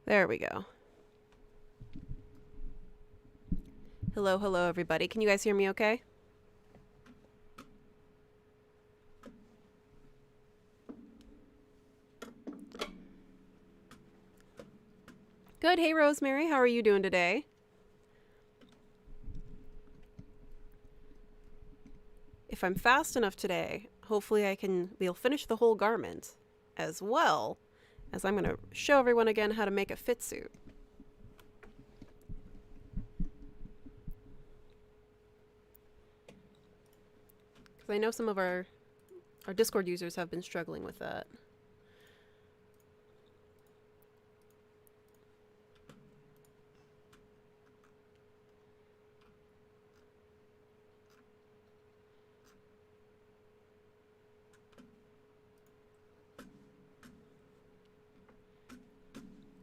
There we go. Hello, hello, everybody. Can you guys hear me okay? Good. Hey, Rosemary. How are you doing today? If I'm fast enough today, hopefully we'll finish the whole garment, as well as I'm going to show everyone again how to make a fit suit. Because I know some of our Discord users have been struggling with that.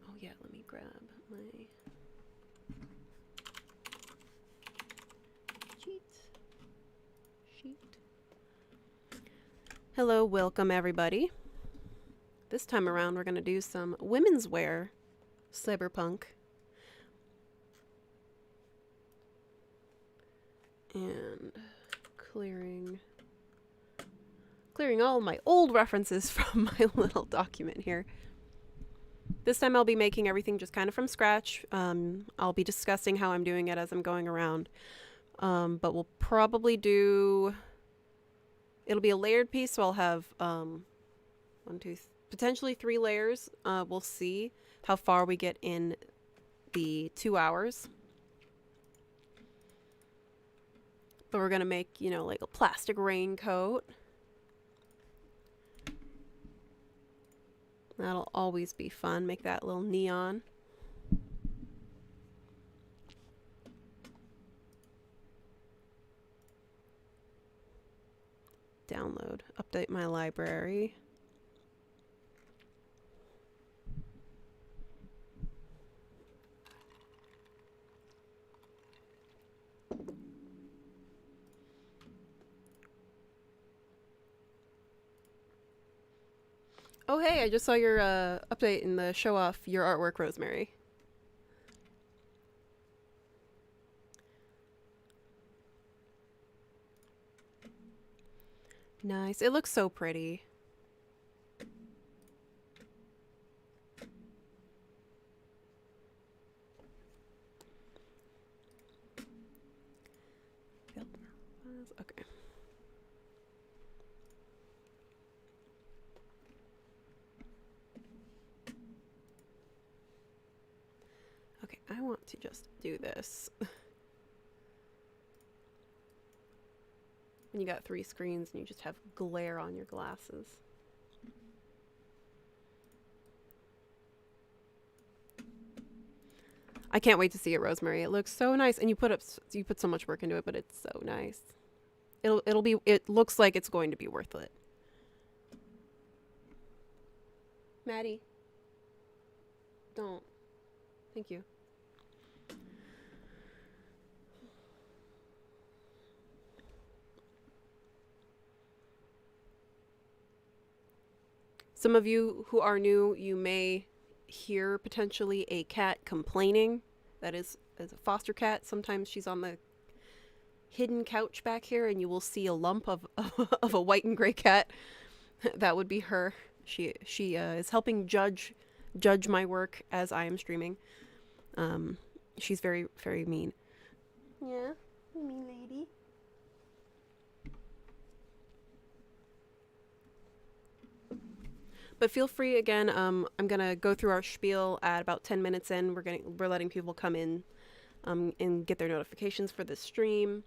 Oh yeah, let me grab my cheat sheet. Hello, welcome everybody. This time around we're going to do some women's wear cyberpunk. And clearing all my old references from my little document here. This time I'll be making everything just kind of from scratch. I'll be discussing how I'm doing it as I'm going around. But we'll probably it'll be a layered piece, so I'll have potentially 3 layers. We'll see how far we get in the 2 hours. But we're going to make, like a plastic raincoat. That'll always be fun. Make that little neon. Download. Update my library. Oh hey, I just saw your update in the show off your artwork, Rosemary. Nice. It looks so pretty. Okay. Okay, I want to just do this. When you got 3 screens and you just have glare on your glasses. I can't wait to see it, Rosemary. It looks so nice, and you put so much work into it, but it's so nice. It looks like it's going to be worth it. Maddie, don't. Thank you. Some of you who are new, you may hear potentially a cat complaining. That is a foster cat. Sometimes she's on the hidden couch back here, and you will see a lump of of a white and gray cat. That would be her. She is helping judge my work as I am streaming. She's very, very mean. Yeah, mean lady. But feel free again. I'm gonna go through our spiel at about 10 minutes in. We're letting people come in, and get their notifications for the stream.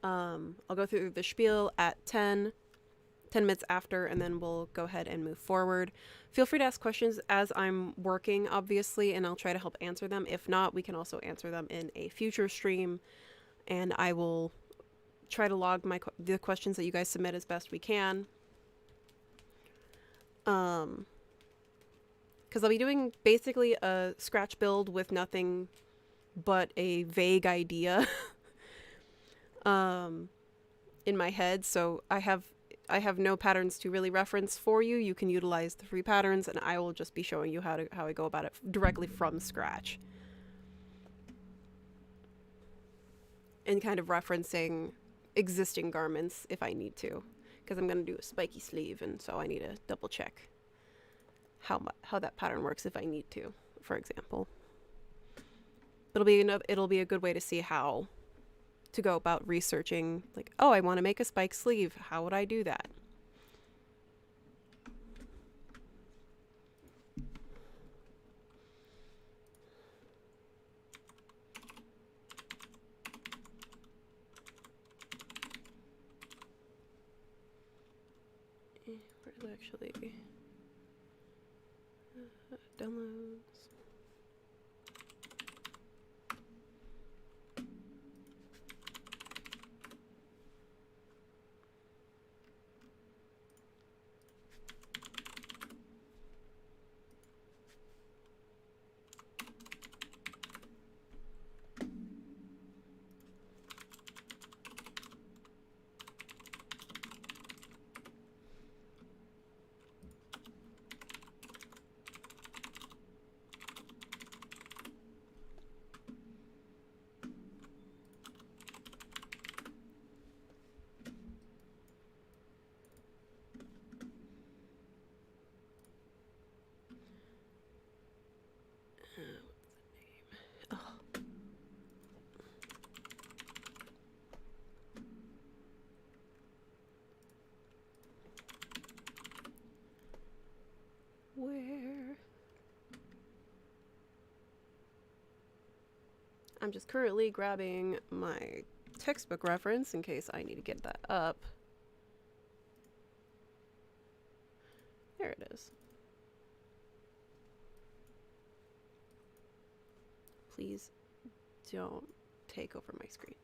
I'll go through the spiel at 10 minutes after, and then we'll go ahead and move forward. Feel free to ask questions as I'm working, obviously, and I'll try to help answer them. If not, we can also answer them in a future stream, and I will try to log the questions that you guys submit as best we can. Because I'll be doing basically a scratch build with nothing but a vague idea in my head. So I have I have no patterns to really reference for you. You can utilize the free patterns, and I will just be showing you how I go about it directly from scratch. And kind of referencing existing garments if I need to, because I'm going to do a spiky sleeve, and so I need to double check how that pattern works if I need to, for example. It'll be a good way to see how to go about researching, like, oh, I want to make a spike sleeve. How would I do that? Where's actually downloads? Where? I'm just currently grabbing my textbook reference in case I need to get that up. There it is. Please don't take over my screen.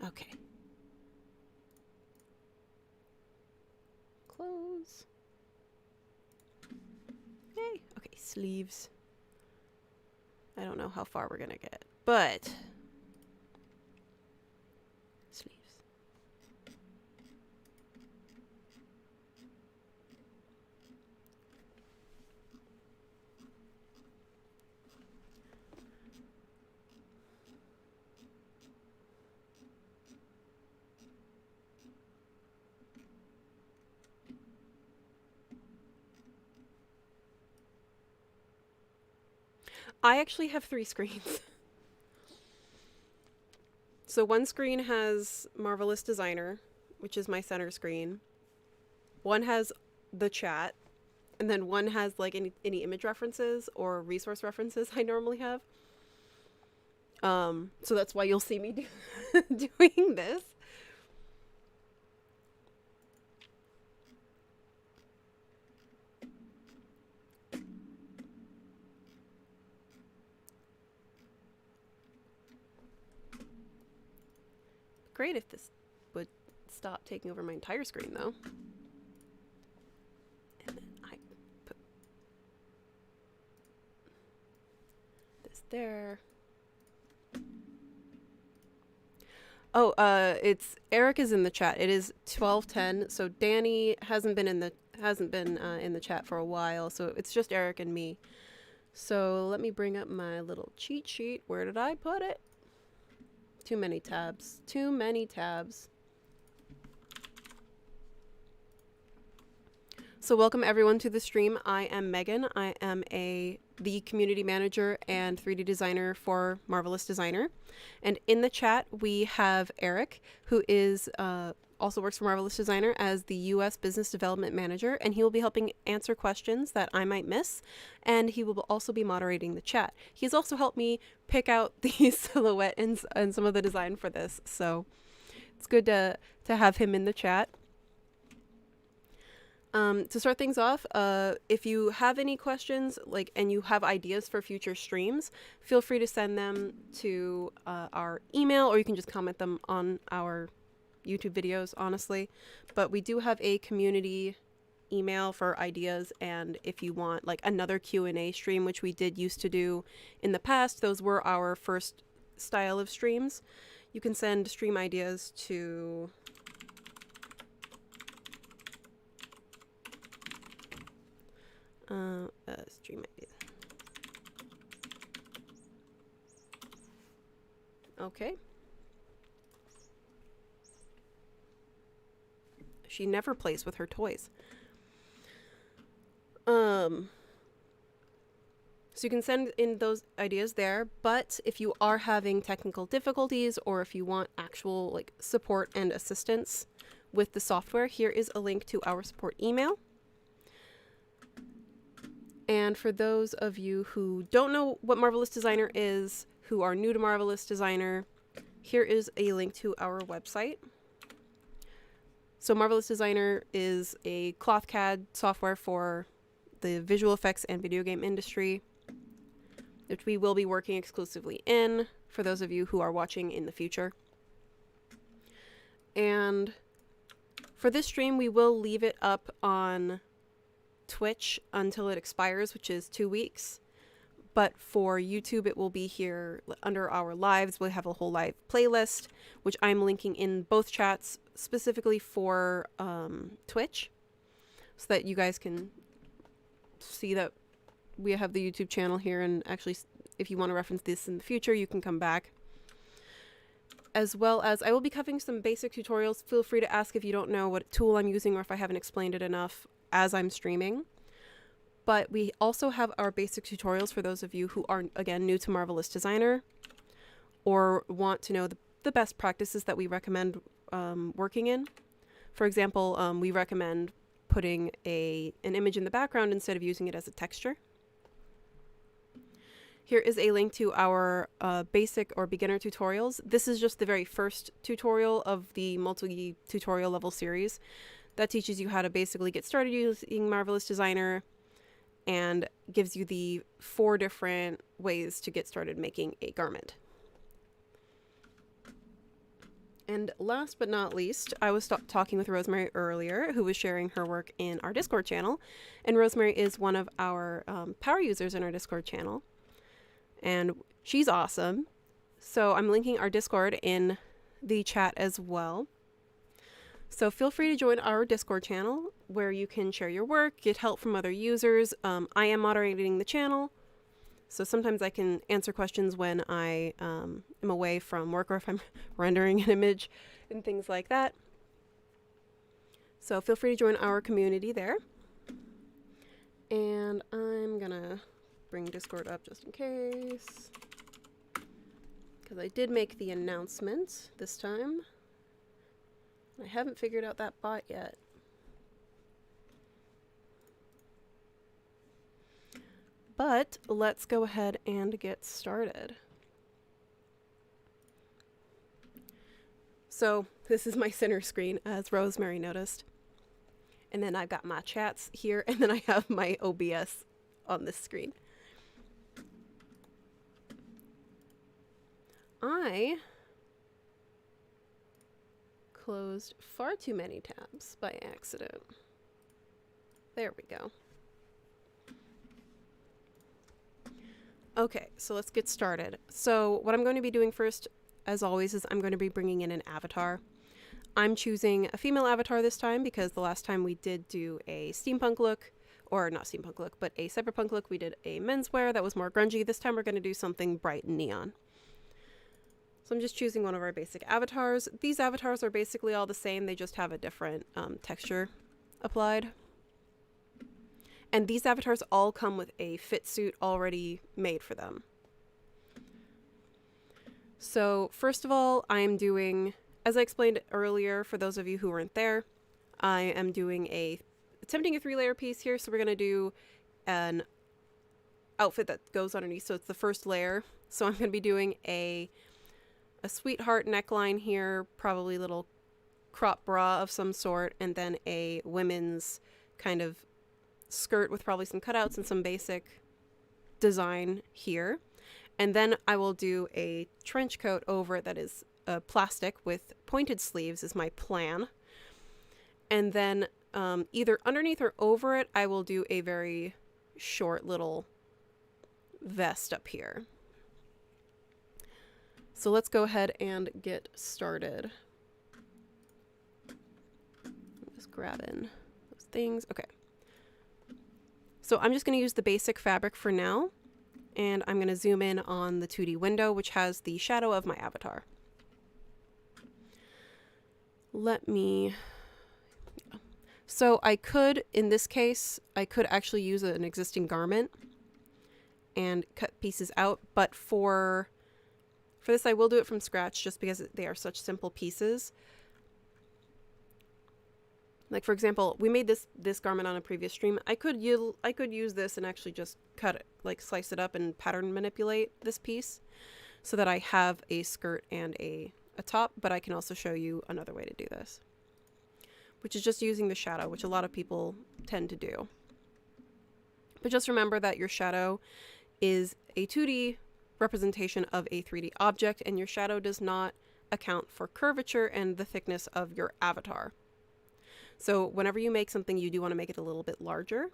Okay. Close. Hey. Okay, sleeves. I don't know how far we're gonna get, but sleeves. I actually have 3 screens. So one screen has Marvelous Designer, which is my center screen. One has the chat, and then one has like any image references or resource references I normally have. So that's why you'll see me doing this. Great if this would stop taking over my entire screen, though. And then I put this there. Oh, it's Eric is in the chat. It is 12:10, so Danny hasn't been in the chat for a while, so it's just Eric and me. So let me bring up my little cheat sheet. Where did I put it? Too many tabs. Too many tabs. So welcome everyone to the stream. I am Megan. I am the community manager and 3D designer for Marvelous Designer. And in the chat we have Eric, who is also works for Marvelous Designer as the US Business Development Manager, and he will be helping answer questions that I might miss, and he will also be moderating the chat. He's also helped me pick out the silhouette and some of the design for this, so it's good to have him in the chat. To start things off, if you have any questions and you have ideas for future streams, feel free to send them to our email, or you can just comment them on our YouTube videos, honestly. But we do have a community email for ideas, and if you want like another Q&A stream, which we did used to do in the past, those were our first style of streams. You can send stream ideas to stream ideas. Okay. She never plays with her toys. So you can send in those ideas there, but if you are having technical difficulties or if you want actual like support and assistance with the software, here is a link to our support email. And for those of you who don't know what Marvelous Designer is, who are new to Marvelous Designer, here is a link to our website. So Marvelous Designer is a cloth CAD software for the visual effects and video game industry, which we will be working exclusively in for those of you who are watching in the future. And for this stream, we will leave it up on Twitch until it expires, which is 2 weeks. But for YouTube, it will be here under our lives. We'll have a whole live playlist, which I'm linking in both chats specifically for Twitch, so that you guys can see that we have the YouTube channel here, and actually if you want to reference this in the future, you can come back. As well as I will be covering some basic tutorials. Feel free to ask if you don't know what tool I'm using or if I haven't explained it enough as I'm streaming. But we also have our basic tutorials for those of you who are, again, new to Marvelous Designer or want to know the best practices that we recommend working in. For example, we recommend putting an image in the background instead of using it as a texture. Here is a link to our basic or beginner tutorials. This is just the very first tutorial of the multi-tutorial level series that teaches you how to basically get started using Marvelous Designer and gives you the 4 different ways to get started making a garment. And last but not least, I was talking with Rosemary earlier, who was sharing her work in our Discord channel. And Rosemary is one of our power users in our Discord channel. And she's awesome. So I'm linking our Discord in the chat as well. So feel free to join our Discord channel where you can share your work, get help from other users. I am moderating the channel, so sometimes I can answer questions when I am away from work or if I'm rendering an image and things like that. So feel free to join our community there. And I'm gonna bring Discord up just in case, because I did make the announcement this time. I haven't figured out that bot yet. But let's go ahead and get started. So this is my center screen, as Rosemary noticed. And then I've got my chats here, and then I have my OBS on this screen. I closed far too many tabs by accident. There we go. Okay, so let's get started. So what I'm going to be doing first, as always, is I'm going to be bringing in an avatar. I'm choosing a female avatar this time because the last time we did do a steampunk look, or not steampunk look, but a cyberpunk look, we did a menswear that was more grungy. This time we're going to do something bright and neon. So I'm just choosing one of our basic avatars. These avatars are basically all the same. They just have a different texture applied. And these avatars all come with a fit suit already made for them. So first of all, I'm doing, as I explained earlier, for those of you who weren't there, I am doing attempting a 3-layer piece here. So we're going to do an outfit that goes underneath. So it's the first layer. So I'm going to be doing a sweetheart neckline here, probably a little crop bra of some sort, and then a women's kind of skirt with probably some cutouts and some basic design here. And then I will do a trench coat over it that is plastic with pointed sleeves is my plan. And then either underneath or over it, I will do a very short little vest up here. So let's go ahead and get started. Just grabbing those things. Okay. So I'm just going to use the basic fabric for now, and I'm going to zoom in on the 2D window, which has the shadow of my avatar. So I could, in this case, I could actually use an existing garment and cut pieces out, but for this I will do it from scratch just because they are such simple pieces. Like, for example, we made this garment on a previous stream. I could use this and actually just cut it, like slice it up and pattern manipulate this piece so that I have a skirt and a top, but I can also show you another way to do this, which is just using the shadow, which a lot of people tend to do. But just remember that your shadow is a 2D representation of a 3D object, and your shadow does not account for curvature and the thickness of your avatar. So whenever you make something, you do want to make it a little bit larger,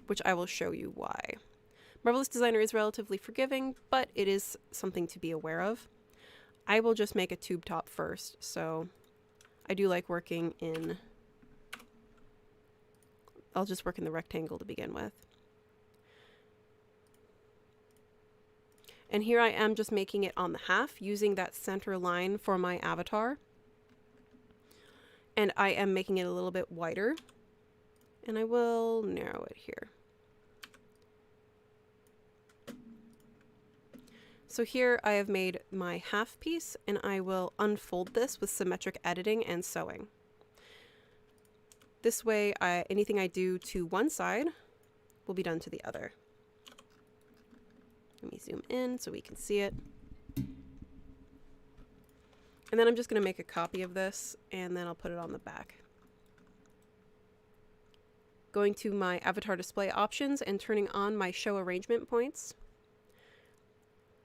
which I will show you why. Marvelous Designer is relatively forgiving, but it is something to be aware of. I will just make a tube top first, so I do like working in... I'll just work in the rectangle to begin with. And here I am just making it on the half, using that center line for my avatar. And I am making it a little bit wider. And I will narrow it here. So here I have made my half piece, and I will unfold this with symmetric editing and sewing. This way, anything I do to one side will be done to the other. Let me zoom in so we can see it. And then I'm just going to make a copy of this, and then I'll put it on the back. Going to my avatar display options and turning on my show arrangement points.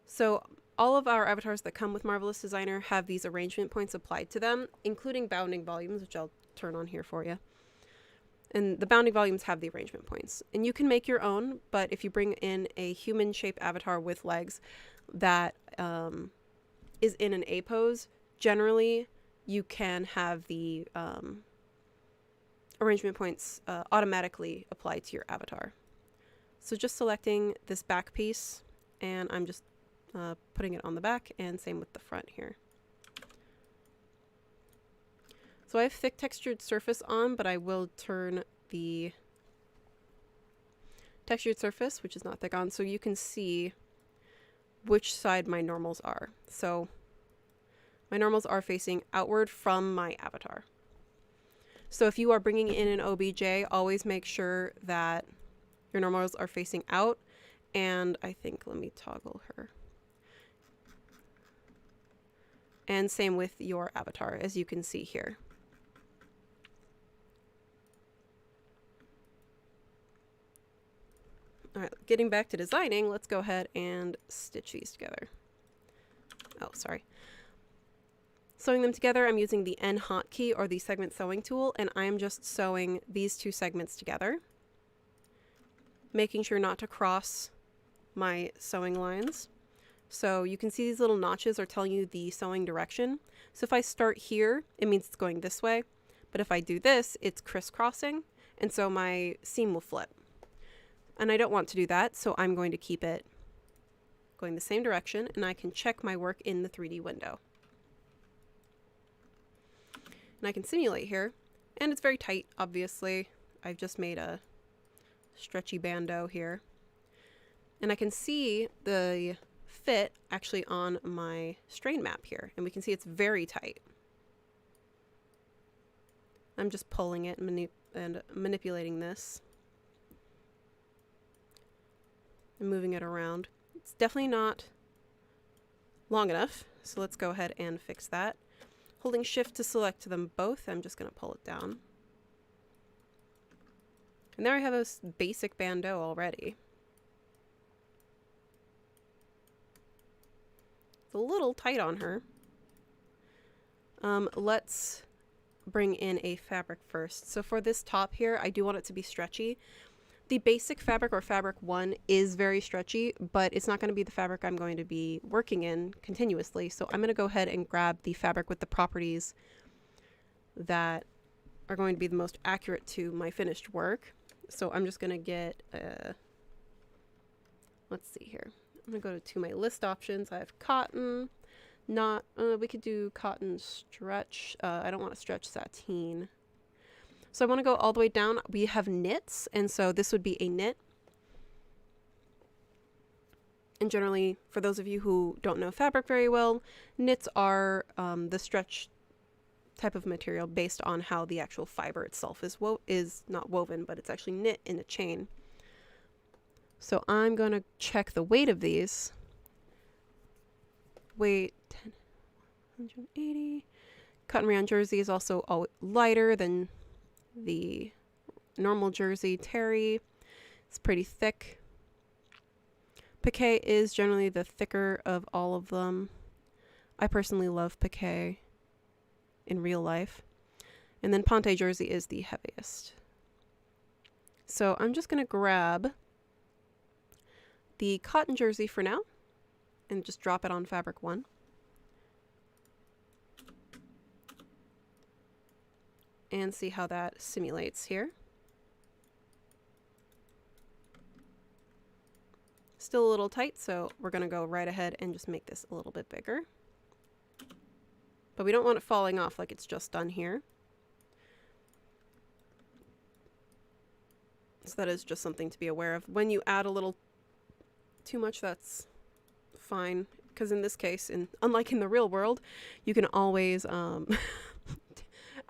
So all of our avatars that come with Marvelous Designer have these arrangement points applied to them, including bounding volumes, which I'll turn on here for you. And the bounding volumes have the arrangement points. And you can make your own, but if you bring in a human-shaped avatar with legs that is in an A pose, generally you can have the arrangement points automatically applied to your avatar. So just selecting this back piece, and I'm just putting it on the back, and same with the front here. So I have thick textured surface on, but I will turn the textured surface, which is not thick, on so you can see which side my normals are. So my normals are facing outward from my avatar. So if you are bringing in an OBJ, always make sure that your normals are facing out. And I think, let me toggle her. And same with your avatar, as you can see here. All right, getting back to designing, let's go ahead and stitch these together. Oh, sorry. Sewing them together, I'm using the N hotkey or the segment sewing tool, and I'm just sewing these two segments together, making sure not to cross my sewing lines. So you can see these little notches are telling you the sewing direction. So if I start here, it means it's going this way. But if I do this, it's crisscrossing, and so my seam will flip. And I don't want to do that, so I'm going to keep it going the same direction, and I can check my work in the 3D window. And I can simulate here, and it's very tight, obviously. I've just made a stretchy bandeau here. And I can see the fit actually on my strain map here, and we can see it's very tight. I'm just pulling it and manipulating this and moving it around. It's definitely not long enough, so let's go ahead and fix that. Holding shift to select them both, I'm just going to pull it down. And there I have a basic bandeau already. It's a little tight on her. Let's bring in a fabric first. So for this top here, I do want it to be stretchy. The basic fabric, or fabric 1, is very stretchy, but it's not going to be the fabric I'm going to be working in continuously. So I'm going to go ahead and grab the fabric with the properties that are going to be the most accurate to my finished work. So I'm just going to get, let's see here. I'm going to go to my list options. I have cotton, we could do cotton stretch. I don't want to stretch sateen. So I want to go all the way down. We have knits, and so this would be a knit. And generally, for those of you who don't know fabric very well, knits are the stretch type of material based on how the actual fiber itself is not woven, but it's actually knit in a chain. So I'm going to check the weight of these. Weight 180. Cotton rayon jersey is also lighter than the normal jersey terry. It's pretty thick. Piqué is generally the thicker of all of them. I personally love piqué in real life. And then Ponte jersey is the heaviest. So I'm just going to grab the cotton jersey for now and just drop it on fabric 1. And see how that simulates here. Still a little tight, so we're going to go right ahead and just make this a little bit bigger. But we don't want it falling off like it's just done here. So that is just something to be aware of. When you add a little too much, that's fine. Because in this case, unlike in the real world, you can always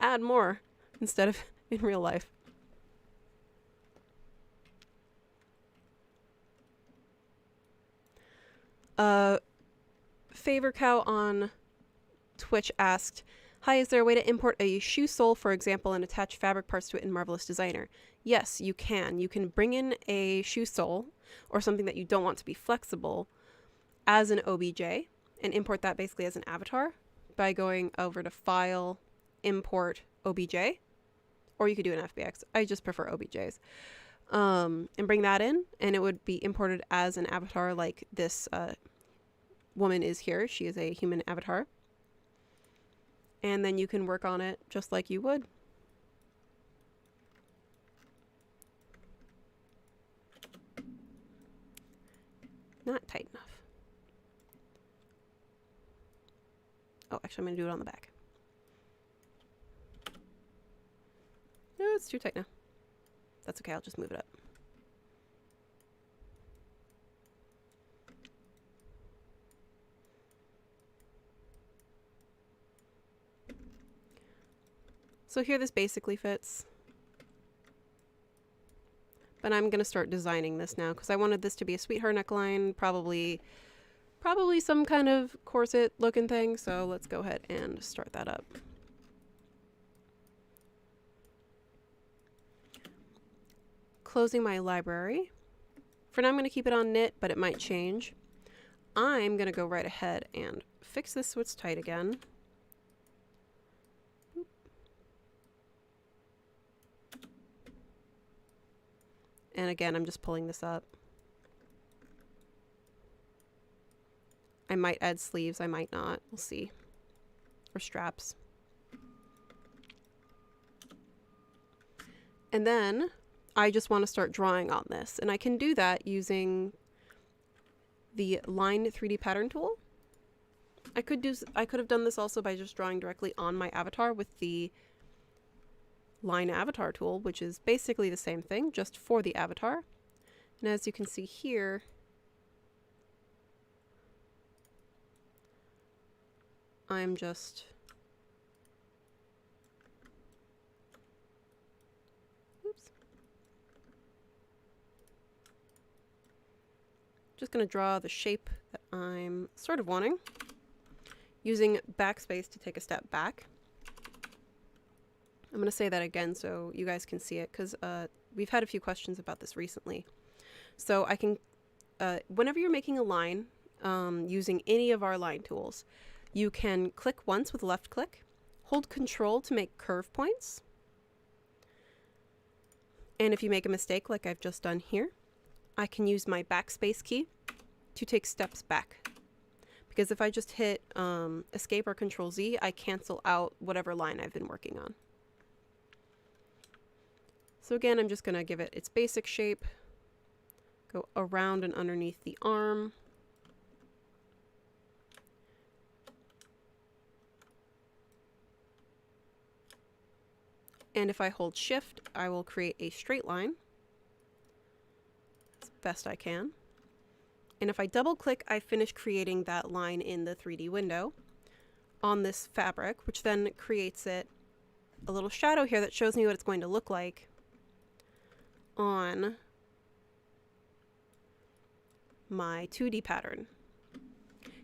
add more instead of in real life. Favor Cow on Twitch asked, "Hi, is there a way to import a shoe sole, for example, and attach fabric parts to it in Marvelous Designer?" Yes, you can. You can bring in a shoe sole or something that you don't want to be flexible as an OBJ and import that basically as an avatar by going over to File, Import OBJ. Or you could do an FBX. I just prefer OBJs. And bring that in, and it would be imported as an avatar like this woman is here. She is a human avatar. And then you can work on it just like you would. Not tight enough. Oh, actually, I'm going to do it on the back. No, it's too tight now. That's okay, I'll just move it up. So here this basically fits. But I'm going to start designing this now because I wanted this to be a sweetheart neckline, probably some kind of corset looking thing. So let's go ahead and start that up. Closing my library. For now I'm going to keep it on knit, but it might change. I'm going to go right ahead and fix this so it's tight again. And again, I'm just pulling this up. I might add sleeves, I might not. We'll see. Or straps. And then I just want to start drawing on this. And I can do that using the Line 3D pattern tool. I could have done this also by just drawing directly on my avatar with the Line avatar tool, which is basically the same thing, just for the avatar. And as you can see here, I'm just going to draw the shape that I'm sort of wanting, using backspace to take a step back. I'm going to say that again so you guys can see it, because we've had a few questions about this recently. So I can, whenever you're making a line using any of our line tools, you can click once with left click, hold Control to make curve points. And if you make a mistake like I've just done here, I can use my backspace key to take steps back. Because if I just hit Escape or Control Z, I cancel out whatever line I've been working on. So again, I'm just going to give it its basic shape, go around and underneath the arm. And if I hold Shift, I will create a straight line as best I can. And if I double click, I finish creating that line in the 3D window on this fabric, which then creates it a little shadow here that shows me what it's going to look like on my 2D pattern.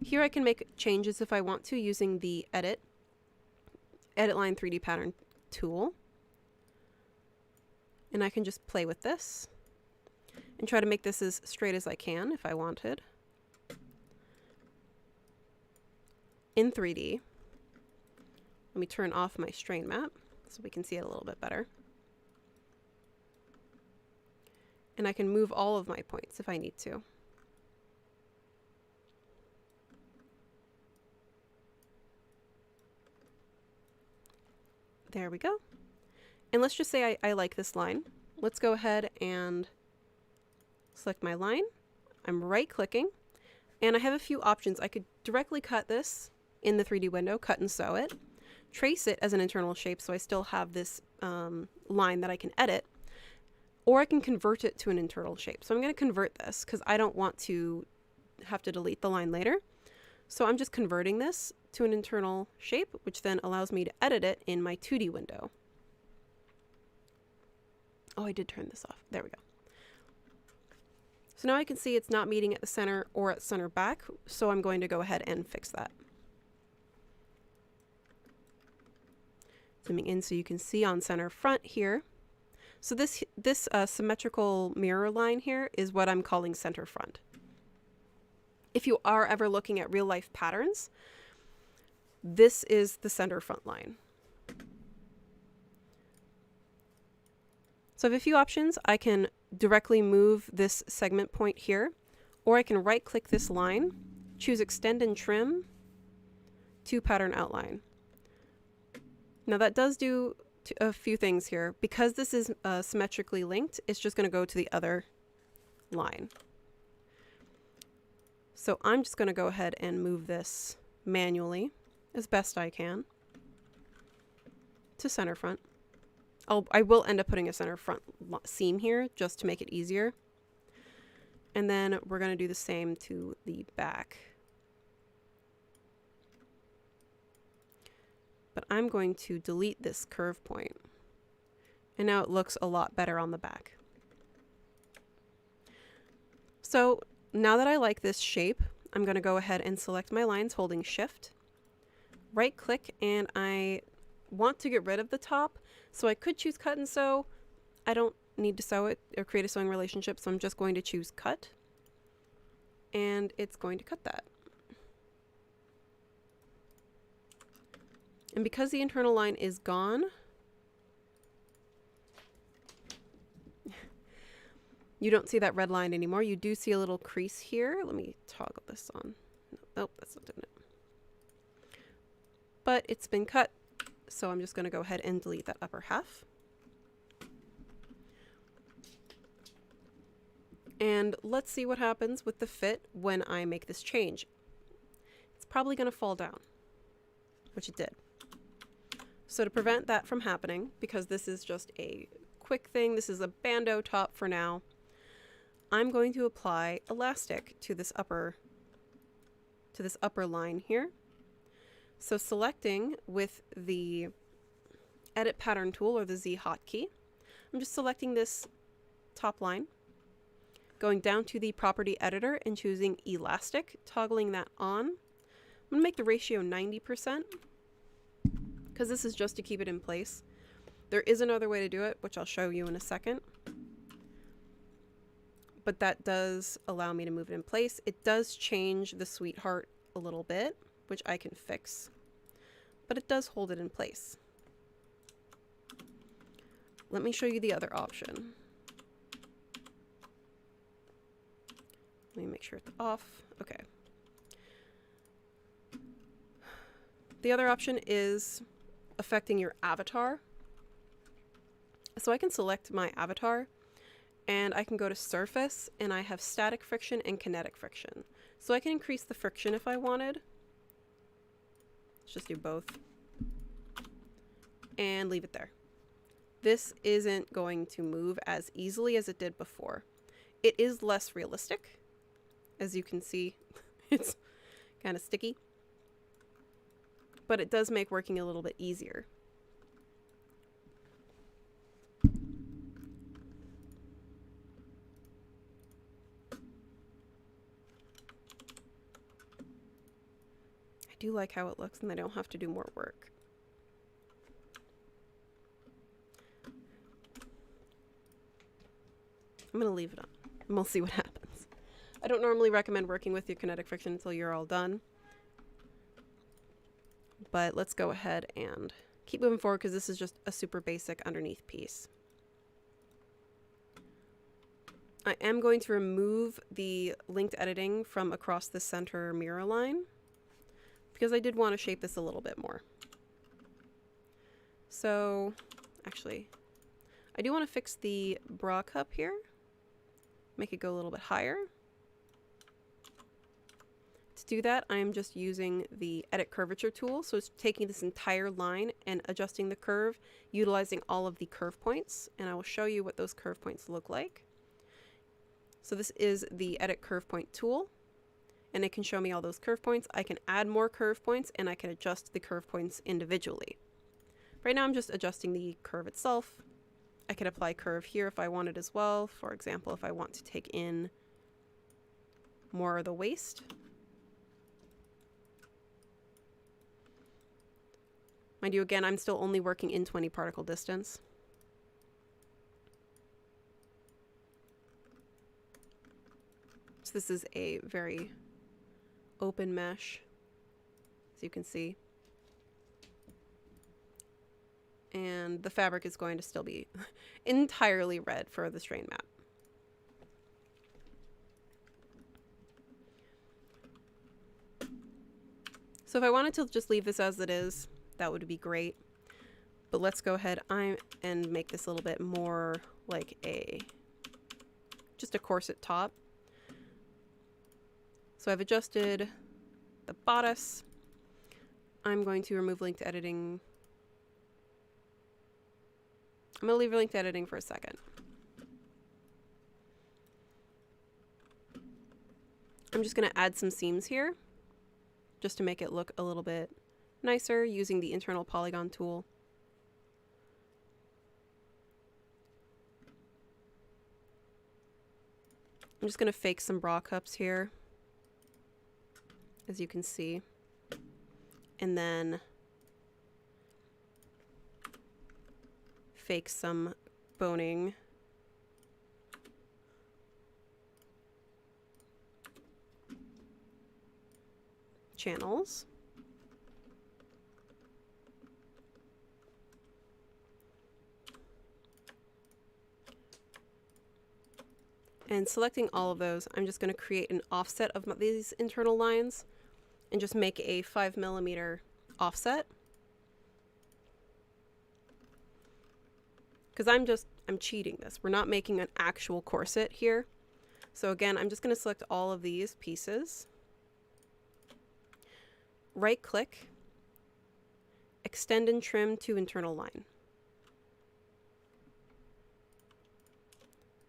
Here I can make changes if I want to using the Edit Line 3D Pattern tool. And I can just play with this and try to make this as straight as I can if I wanted. In 3D, let me turn off my strain map so we can see it a little bit better. And I can move all of my points if I need to. There we go. And let's just say I like this line. Let's go ahead and select my line. I'm right clicking and I have a few options. I could directly cut this in the 3D window, cut and sew it, trace it as an internal shape so I still have this line that I can edit, or I can convert it to an internal shape. So I'm going to convert this because I don't want to have to delete the line later. So I'm just converting this to an internal shape, which then allows me to edit it in my 2D window. Oh, I did turn this off. There we go. So now I can see it's not meeting at the center or at center back, so I'm going to go ahead and fix that. Zooming in so you can see on center front here. So this symmetrical mirror line here is what I'm calling center front. If you are ever looking at real life patterns, this is the center front line. So I have a few options. I can directly move this segment point here, or I can right click this line, choose Extend and Trim to Pattern Outline. Now that does do a few things here. Because this is symmetrically linked, it's just going to go to the other line. So I'm just going to go ahead and move this manually as best I can to center front. I will end up putting a center front seam here just to make it easier. And then we're going to do the same to the back. But I'm going to delete this curve point. And now it looks a lot better on the back. So now that I like this shape, I'm going to go ahead and select my lines holding Shift. Right click, and I want to get rid of the top, so I could choose Cut and Sew. I don't need to sew it or create a sewing relationship, so I'm just going to choose Cut, and it's going to cut that. And because the internal line is gone, you don't see that red line anymore. You do see a little crease here. Let me toggle this on. Nope, that's not doing it. But it's been cut. So I'm just going to go ahead and delete that upper half. And let's see what happens with the fit when I make this change. It's probably going to fall down, which it did. So to prevent that from happening, because this is just a quick thing, this is a bandeau top for now, I'm going to apply elastic to this upper line here. So selecting with the Edit Pattern tool or the Z hotkey, I'm just selecting this top line, going down to the property editor and choosing elastic, toggling that on. I'm going to make the ratio 90% because this is just to keep it in place. There is another way to do it, which I'll show you in a second. But that does allow me to move it in place. It does change the sweetheart a little bit, which I can fix. but it does hold it in place. Let me show you the other option. Let me make sure it's off. Okay. The other option is affecting your avatar. So I can select my avatar and I can go to surface and I have static friction and kinetic friction. So I can increase the friction if I wanted. Let's just do both. And leave it there. This isn't going to move as easily as it did before. It is less realistic. As you can see, it's kind of sticky. But it does make working a little bit easier. I do like how it looks and I don't have to do more work. I'm going to leave it on and we'll see what happens. I don't normally recommend working with your kinetic friction until you're all done. But let's go ahead and keep moving forward because this is just a super basic underneath piece. I am going to remove the linked editing from across the center mirror line because I did want to shape this a little bit more. So, actually, I do want to fix the bra cup here. Make it go a little bit higher. To do that, I am just using the Edit Curvature tool. So it's taking this entire line and adjusting the curve, utilizing all of the curve points. And I will show you what those curve points look like. So this is the Edit Curve Point tool. And it can show me all those curve points. I can add more curve points and I can adjust the curve points individually. Right now I'm just adjusting the curve itself. I could apply curve here if I wanted as well. For example, if I want to take in more of the waist. Mind you, again, I'm still only working in 20 particle distance. So this is a very open mesh, as you can see. And the fabric is going to still be entirely red for the strain map. So if I wanted to just leave this as it is, that would be great. But let's go ahead and make this a little bit more like just a corset top. So I've adjusted the bodice. I'm going to remove linked editing. I'm going to leave linked editing for a second. I'm just going to add some seams here just to make it look a little bit nicer using the internal polygon tool. I'm just going to fake some bra cups here, as you can see, and then fake some boning. Channels. And selecting all of those, I'm just going to create an offset of these internal lines and just make a 5mm offset. Because I'm cheating this. We're not making an actual corset here. So again, I'm just going to select all of these pieces. Right click, extend and trim to internal line.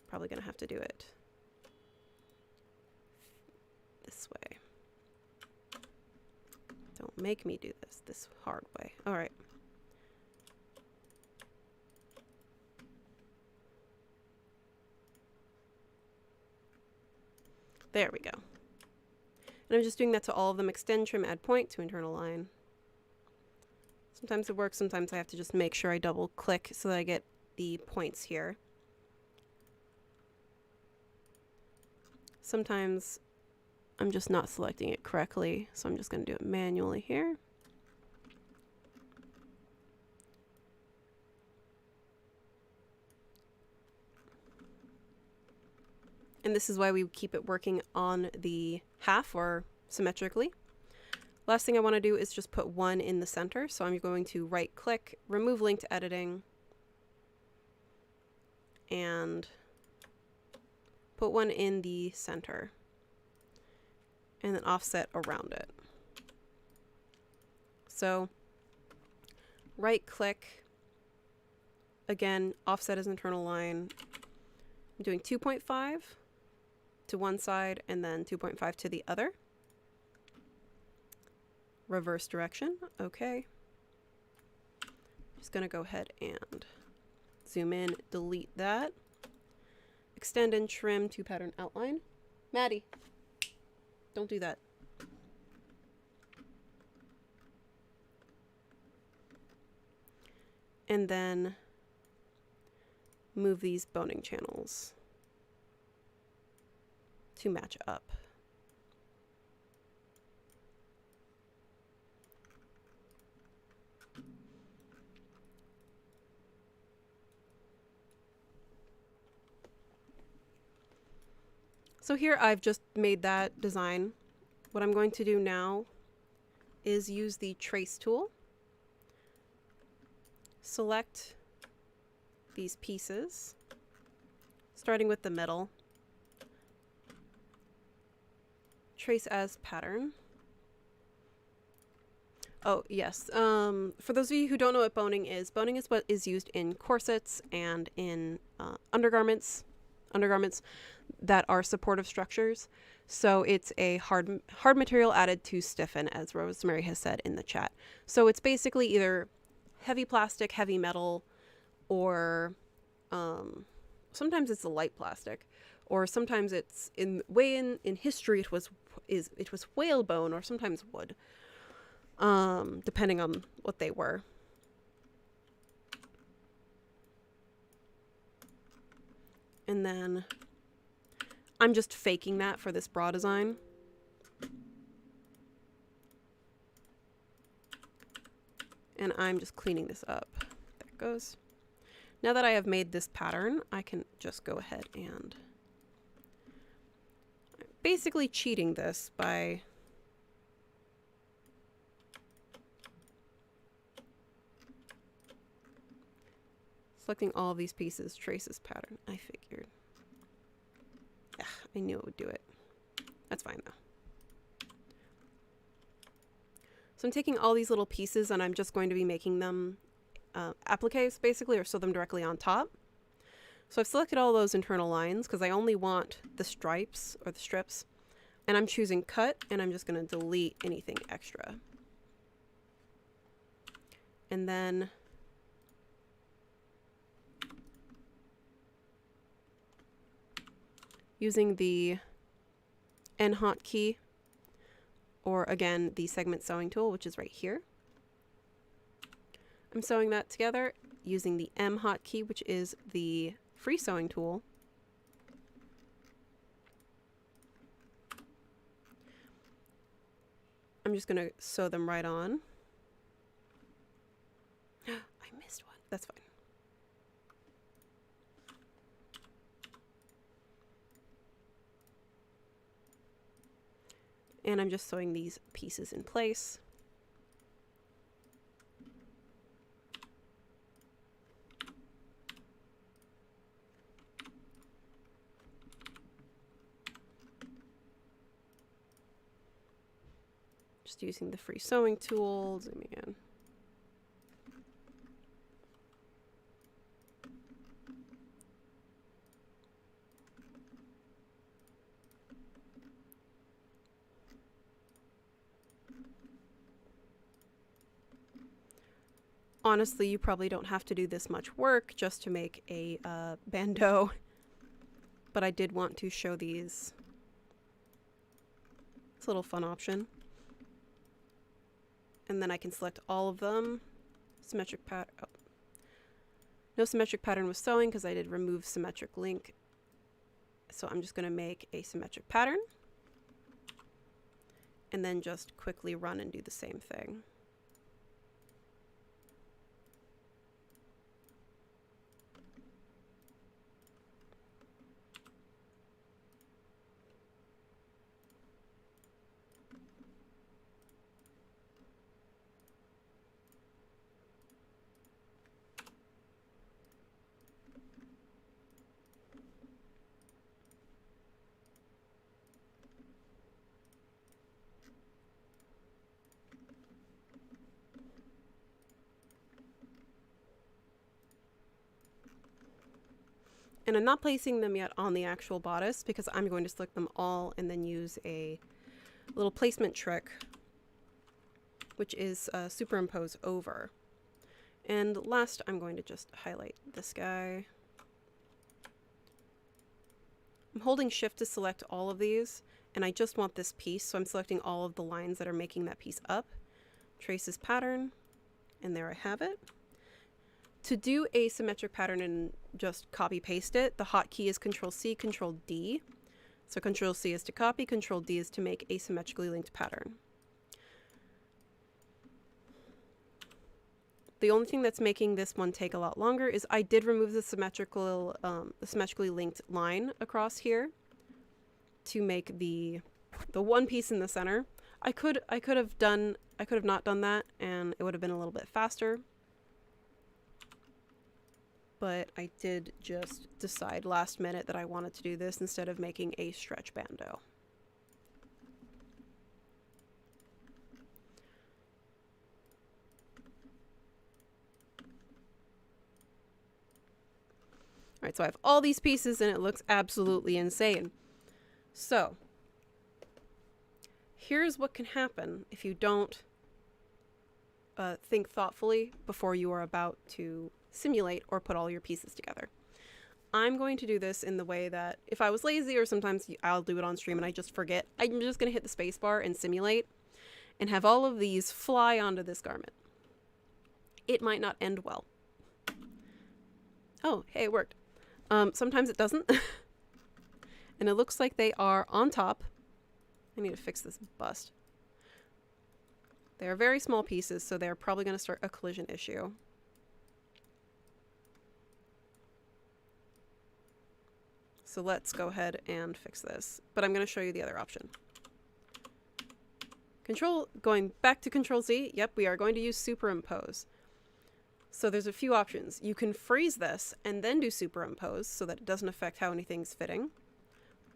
Probably going to have to do it this way. Don't make me do this hard way. All right. There we go. And I'm just doing that to all of them. Extend, trim, add point to internal line. Sometimes it works, sometimes I have to just make sure I double click so that I get the points here. Sometimes I'm just not selecting it correctly, so I'm just going to do it manually here. And this is why we keep it working on the half or symmetrically. Last thing I want to do is just put one in the center. So I'm going to right click, remove link to editing, and put one in the center, and then offset around it. So right click, again, offset as internal line. I'm doing 2.5 to one side and then 2.5 to the other. Reverse direction, okay. Just gonna go ahead and zoom in, delete that. Extend and trim to pattern outline. Maddie, don't do that. And then move these boning channels to match up. So here I've just made that design. What I'm going to do now is use the trace tool. Select these pieces, starting with the middle. Trace as pattern. Oh, yes. For those of you who don't know what boning is what is used in corsets and in undergarments that are supportive structures. So it's a hard material added to stiffen, as Rosemary has said in the chat. So it's basically either heavy plastic, heavy metal, or sometimes it's a light plastic, or sometimes it's in history it was whalebone, or sometimes wood, depending on what they were. And then I'm just faking that for this bra design. And I'm just cleaning this up. There it goes. Now that I have made this pattern, I can just go ahead and basically cheating this by selecting all of these pieces, trace this pattern. I figured. Ugh, I knew it would do it. That's fine though. So I'm taking all these little pieces and I'm just going to be making them appliques basically, or sew them directly on top. So I've selected all those internal lines because I only want the stripes or the strips, and I'm choosing cut, and I'm just going to delete anything extra. And then using the N hotkey, or again the segment sewing tool, which is right here, I'm sewing that together using the M hotkey, which is the free sewing tool. I'm just going to sew them right on. I missed one. That's fine. And I'm just sewing these pieces in place. Just using the free sewing tool, zooming in. Honestly, you probably don't have to do this much work just to make a bandeau, but I did want to show these. It's a little fun option. And then I can select all of them. Symmetric pattern. Oh. No symmetric pattern with sewing because I did remove symmetric link. So I'm just going to make a symmetric pattern. And then just quickly run and do the same thing. And I'm not placing them yet on the actual bodice because I'm going to select them all and then use a little placement trick, which is superimpose over. And last, I'm going to just highlight this guy. I'm holding shift to select all of these, and I just want this piece, so I'm selecting all of the lines that are making that piece up. Traces pattern, and there I have it. To do a symmetric pattern and just copy paste it, the hotkey is Control-C, Control-D. So Control-C is to copy, Control-D is to make a symmetrically linked pattern. The only thing that's making this one take a lot longer is I did remove the symmetrically linked line across here to make the one piece in the center. I could have not done that, and it would have been a little bit faster. But I did just decide last minute that I wanted to do this instead of making a stretch bandeau. All right, so I have all these pieces and it looks absolutely insane. So here's what can happen if you don't think thoughtfully before you are about to simulate or put all your pieces together. I'm going to do this in the way that if I was lazy, or sometimes I'll do it on stream and I just forget, I'm just going to hit the space bar and simulate and have all of these fly onto this garment. It might not end well. Oh, hey, it worked. Sometimes it doesn't. And it looks like they are on top. I need to fix this bust. They are very small pieces, so they're probably going to start a collision issue. So let's go ahead and fix this. But I'm going to show you the other option. Going back to Control-Z, yep, we are going to use superimpose. So there's a few options. You can freeze this and then do superimpose so that it doesn't affect how anything's fitting.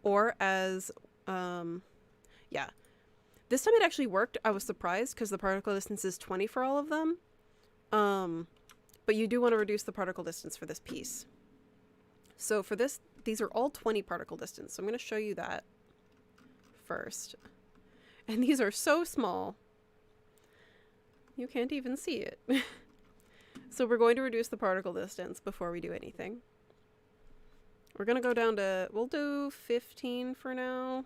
Or as, yeah. This time it actually worked. I was surprised because the particle distance is 20 for all of them. But you do want to reduce the particle distance for this piece. So for this, these are all 20 particle distance. So I'm going to show you that first. And these are so small, you can't even see it. So we're going to reduce the particle distance before we do anything. We're going to go down to, we'll do 15 for now.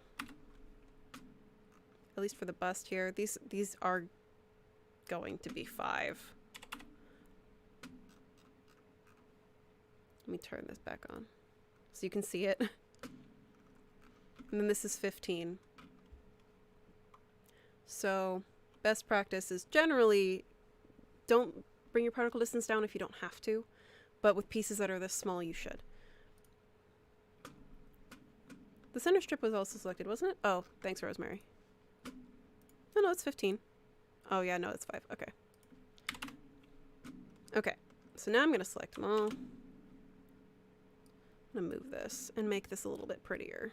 At least for the bust here. These are going to be 5. Let me turn this back on so you can see it. And then this is 15. So best practice is generally don't bring your particle distance down if you don't have to, but with pieces that are this small, you should. The center strip was also selected, wasn't it? Oh, thanks, Rosemary. Oh, no, it's 15. Oh, yeah, no, it's 5. Okay. Okay, so now I'm going to select them all. I'm going to move this and make this a little bit prettier.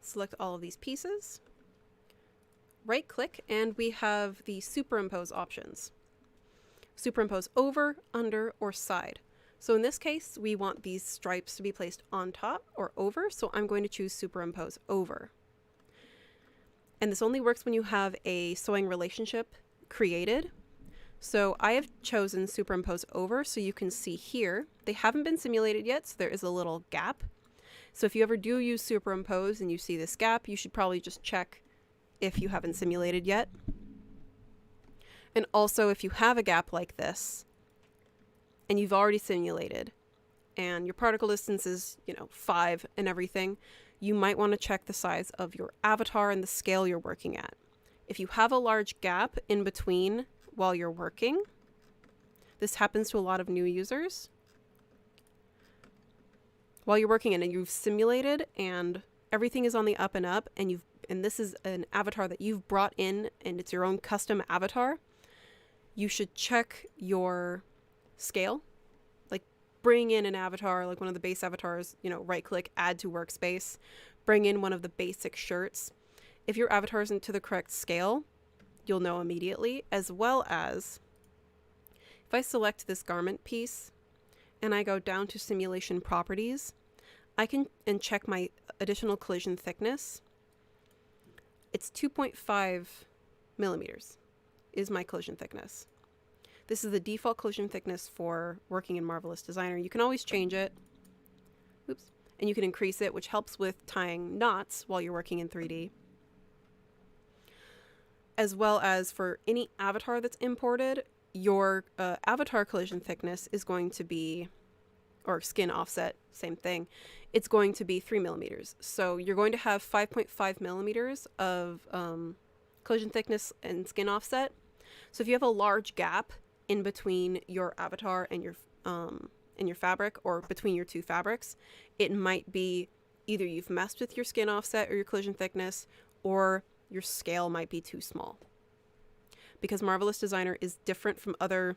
Select all of these pieces, right click, and we have the superimpose options. Superimpose over, under, or side. So in this case, we want these stripes to be placed on top or over, so I'm going to choose superimpose over. And this only works when you have a sewing relationship created. So I have chosen superimpose over, so you can see here, they haven't been simulated yet, so there is a little gap. So if you ever do use superimpose and you see this gap, you should probably just check if you haven't simulated yet. And also if you have a gap like this and you've already simulated and your particle distance is, 5 and everything, you might want to check the size of your avatar and the scale you're working at. If you have a large gap in between while you're working, this happens to a lot of new users. While you're working in and you've simulated and everything is on the up and up and this is an avatar that you've brought in and it's your own custom avatar, you should check your scale. Like bring in an avatar, like one of the base avatars, you know, right click, add to workspace, bring in one of the basic shirts. If your avatar isn't to the correct scale, you'll know immediately, as well as if I select this garment piece and I go down to simulation properties, I can check my additional collision thickness. It's 2.5 millimeters is my collision thickness. This is the default collision thickness for working in Marvelous Designer. You can always change it. Oops. And you can increase it, which helps with tying knots while you're working in 3D. As well as for any avatar that's imported, your avatar collision thickness is going to be, or skin offset, same thing, it's going to be 3 millimeters. So you're going to have 5.5 millimeters of collision thickness and skin offset. So if you have a large gap in between your avatar and your fabric, or between your two fabrics, it might be either you've messed with your skin offset or your collision thickness, or your scale might be too small. Because Marvelous Designer is different from other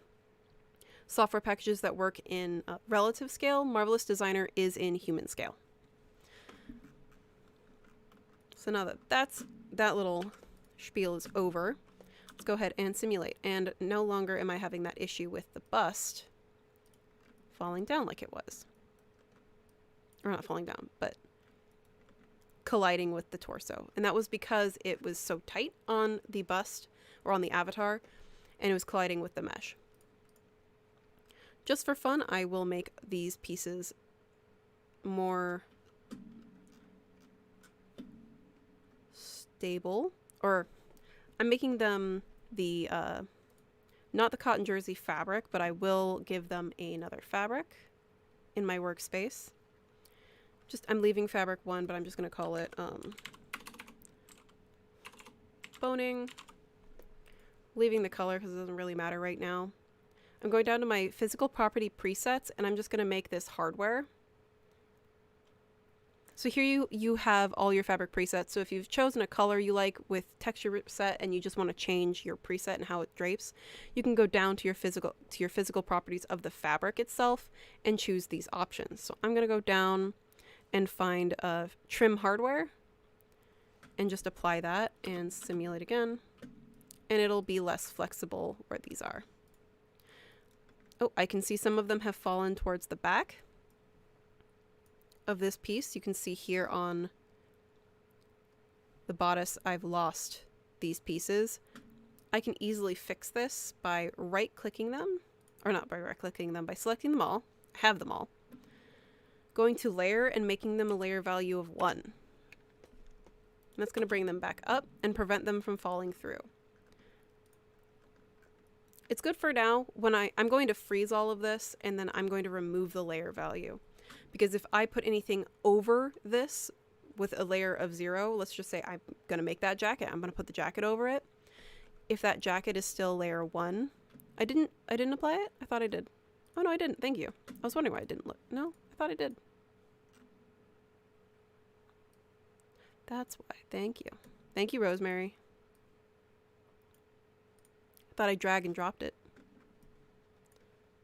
software packages that work in relative scale, Marvelous Designer is in human scale. So now that little spiel is over, let's go ahead and simulate. And no longer am I having that issue with the bust falling down like it was. Or not falling down, but colliding with the torso. And that was because it was so tight on the bust, or on the avatar, and it was colliding with the mesh. Just for fun, I will make these pieces more stable, or I'm making them the not the cotton jersey fabric, but I will give them another fabric in my workspace. I'm leaving fabric 1, but I'm just going to call it boning. Leaving the color because it doesn't really matter right now. I'm going down to my physical property presets, and I'm just going to make this hardware. So here you have all your fabric presets. So if you've chosen a color you like with texture set and you just want to change your preset and how it drapes, you can go down to your physical properties of the fabric itself and choose these options. So I'm going to go down and find trim hardware and just apply that and simulate again. And it'll be less flexible where these are. Oh, I can see some of them have fallen towards the back of this piece. You can see here on the bodice, I've lost these pieces. I can easily fix this by right-clicking them, or not by right-clicking them, by selecting them all. I have them all. Going to layer and making them a layer value of 1. And that's going to bring them back up and prevent them from falling through. It's good for now. When I'm going to freeze all of this, and then I'm going to remove the layer value. Because if I put anything over this with a layer of 0, let's just say I'm going to make that jacket. I'm going to put the jacket over it. If that jacket is still layer 1, I didn't apply it? I thought I did. Oh no, I didn't. Thank you. I was wondering why I didn't look. No, I thought I did. That's why. Thank you. Thank you, Rosemary. Thought I drag and dropped it.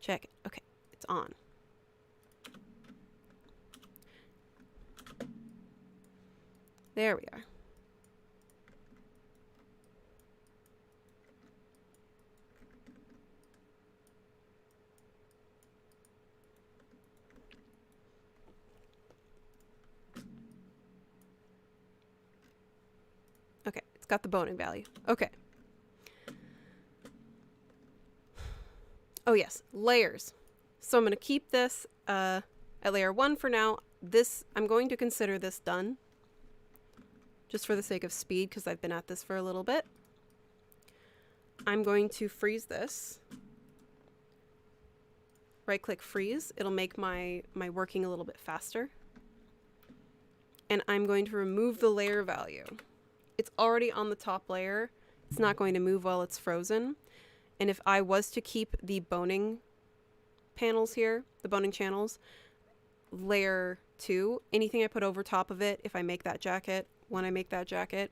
Check it. Okay, it's on. There we are. Okay, it's got the boning value. Okay. Oh yes, layers. So I'm going to keep this at layer 1 for now. I'm going to consider this done, just for the sake of speed, because I've been at this for a little bit. I'm going to freeze this. Right-click freeze. It'll make my working a little bit faster. And I'm going to remove the layer value. It's already on the top layer. It's not going to move while it's frozen. And if I was to keep the boning panels here, the boning channels, layer 2, anything I put over top of it, if I make that jacket, when I make that jacket,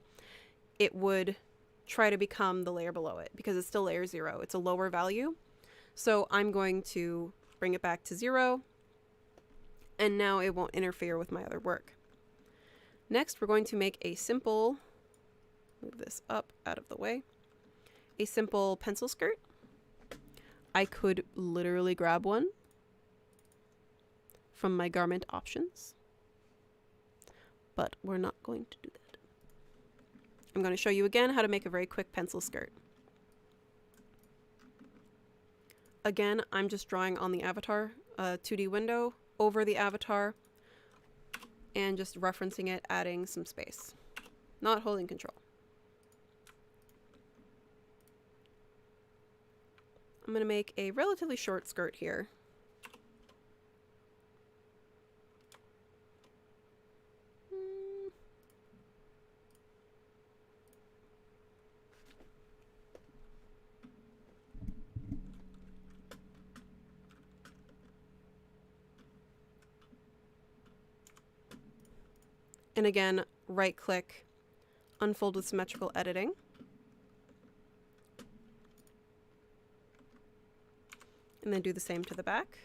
it would try to become the layer below it because it's still layer 0. It's a lower value. So I'm going to bring it back to 0, And now it won't interfere with my other work. Next, we're going to make a simple, move this up out of the way, a simple pencil skirt. I could literally grab one from my garment options, but we're not going to do that. I'm going to show you again how to make a very quick pencil skirt. Again, I'm just drawing on the avatar, a 2D window over the avatar, and just referencing it, adding some space, not holding control. I'm going to make a relatively short skirt here. And again, right click, unfold with symmetrical editing. And then do the same to the back.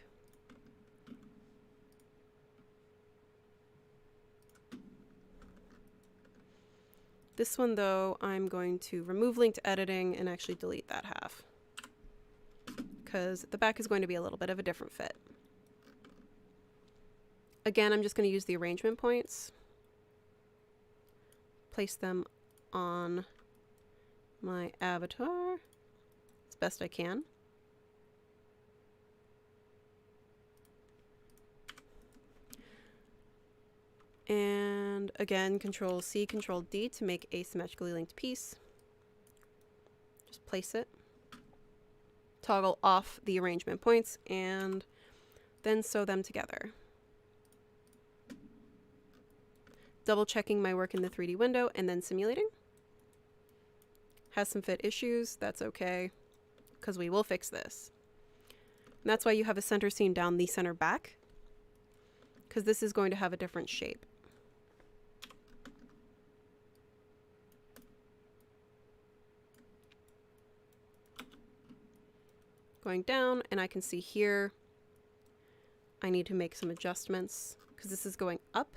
This one though, I'm going to remove linked editing and actually delete that half, because the back is going to be a little bit of a different fit. Again, I'm just going to use the arrangement points. Place them on my avatar as best I can. And again, Control C, Control D to make a symmetrically linked piece. Just place it. Toggle off the arrangement points and then sew them together. Double checking my work in the 3D window and then simulating. Has some fit issues, that's okay, because we will fix this. And that's why you have a center seam down the center back, because this is going to have a different shape. Going down, and I can see here I need to make some adjustments because this is going up.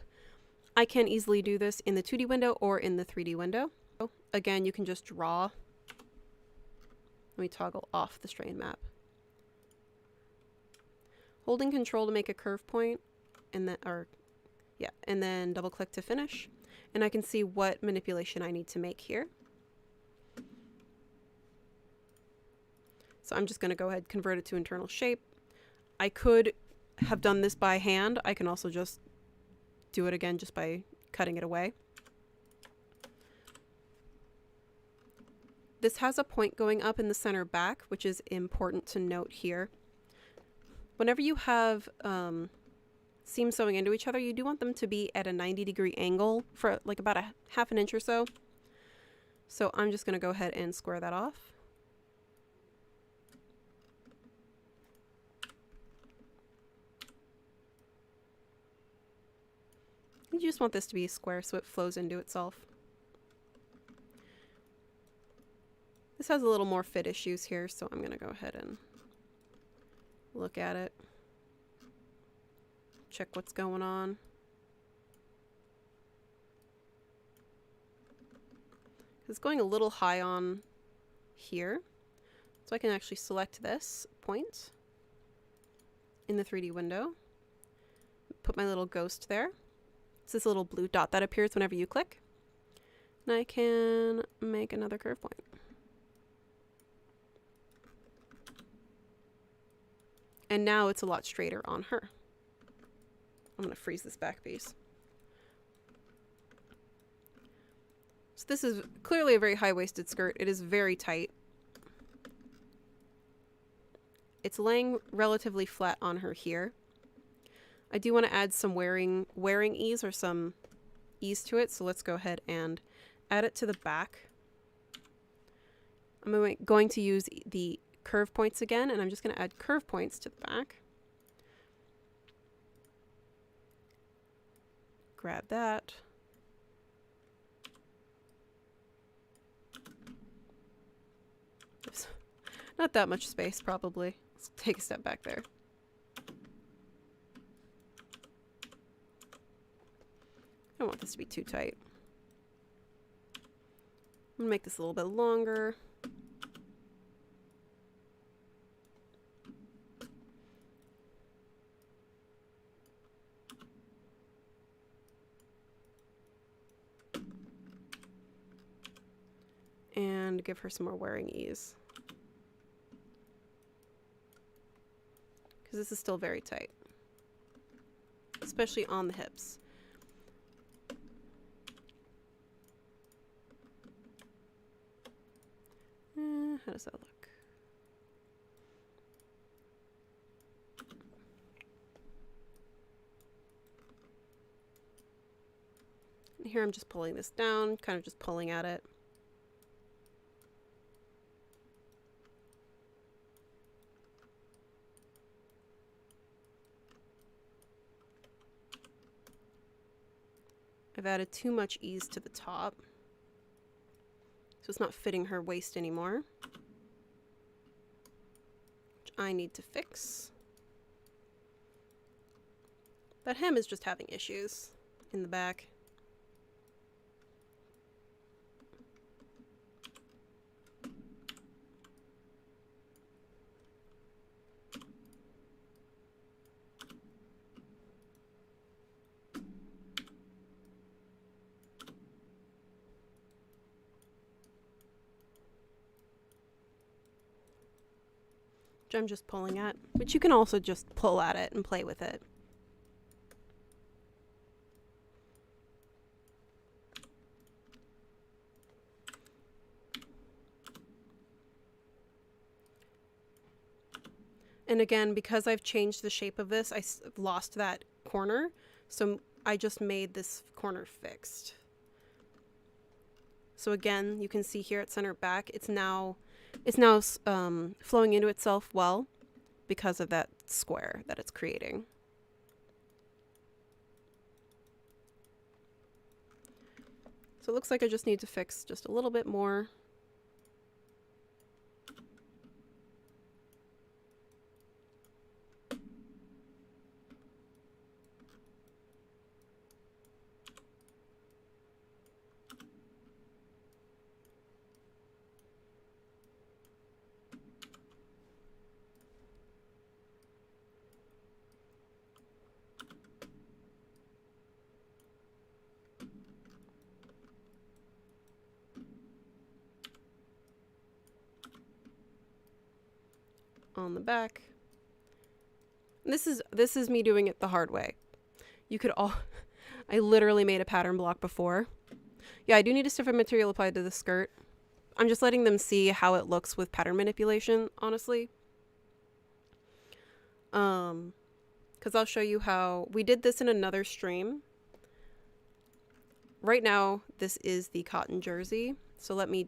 I can easily do this in the 2D window or in the 3D window. Again, you can just draw. Let me toggle off the strain map. Holding Control to make a curve point, and then double click to finish. And I can see what manipulation I need to make here. So I'm just going to go ahead and convert it to internal shape. I could have done this by hand. I can also just do it again just by cutting it away. This has a point going up in the center back, which is important to note here. Whenever you have seams sewing into each other, you do want them to be at a 90-degree angle for like about a half an inch or so. So I'm just going to go ahead and square that off. You just want this to be square so it flows into itself. This has a little more fit issues here, so I'm going to go ahead and look at it. Check what's going on. It's going a little high on here. So I can actually select this point in the 3D window. Put my little ghost there. It's this little blue dot that appears whenever you click. And I can make another curve point. And now it's a lot straighter on her. I'm going to freeze this back piece. So this is clearly a very high-waisted skirt. It is very tight. It's laying relatively flat on her here. I do want to add some wearing ease or some ease to it, so let's go ahead and add it to the back. I'm going to use the curve points again, and I'm just going to add curve points to the back. Grab that. There's not that much space, probably. Let's take a step back there. don't want this to be too tight. I'm gonna make this a little bit longer. And give her some more wearing ease. Because this is still very tight. Especially on the hips. How does that look? And here I'm just pulling this down, kind of just pulling at it. I've added too much ease to the top, so it's not fitting her waist anymore, which I need to fix. That hem is just having issues in the back. Which I'm just pulling at, but you can also just pull at it and play with it. And again, because I've changed the shape of this, I've lost that corner, so I just made this corner fixed. So again, you can see here at center back, it's now flowing into itself well because of that square that it's creating. So it looks like I just need to fix just a little bit more. On the back. And this is me doing it the hard way. You could all I literally made a pattern block before. Yeah, I do need a different material applied to the skirt. I'm just letting them see how it looks with pattern manipulation, honestly. Because I'll show you how we did this in another stream. Right now, this is the cotton jersey. So let me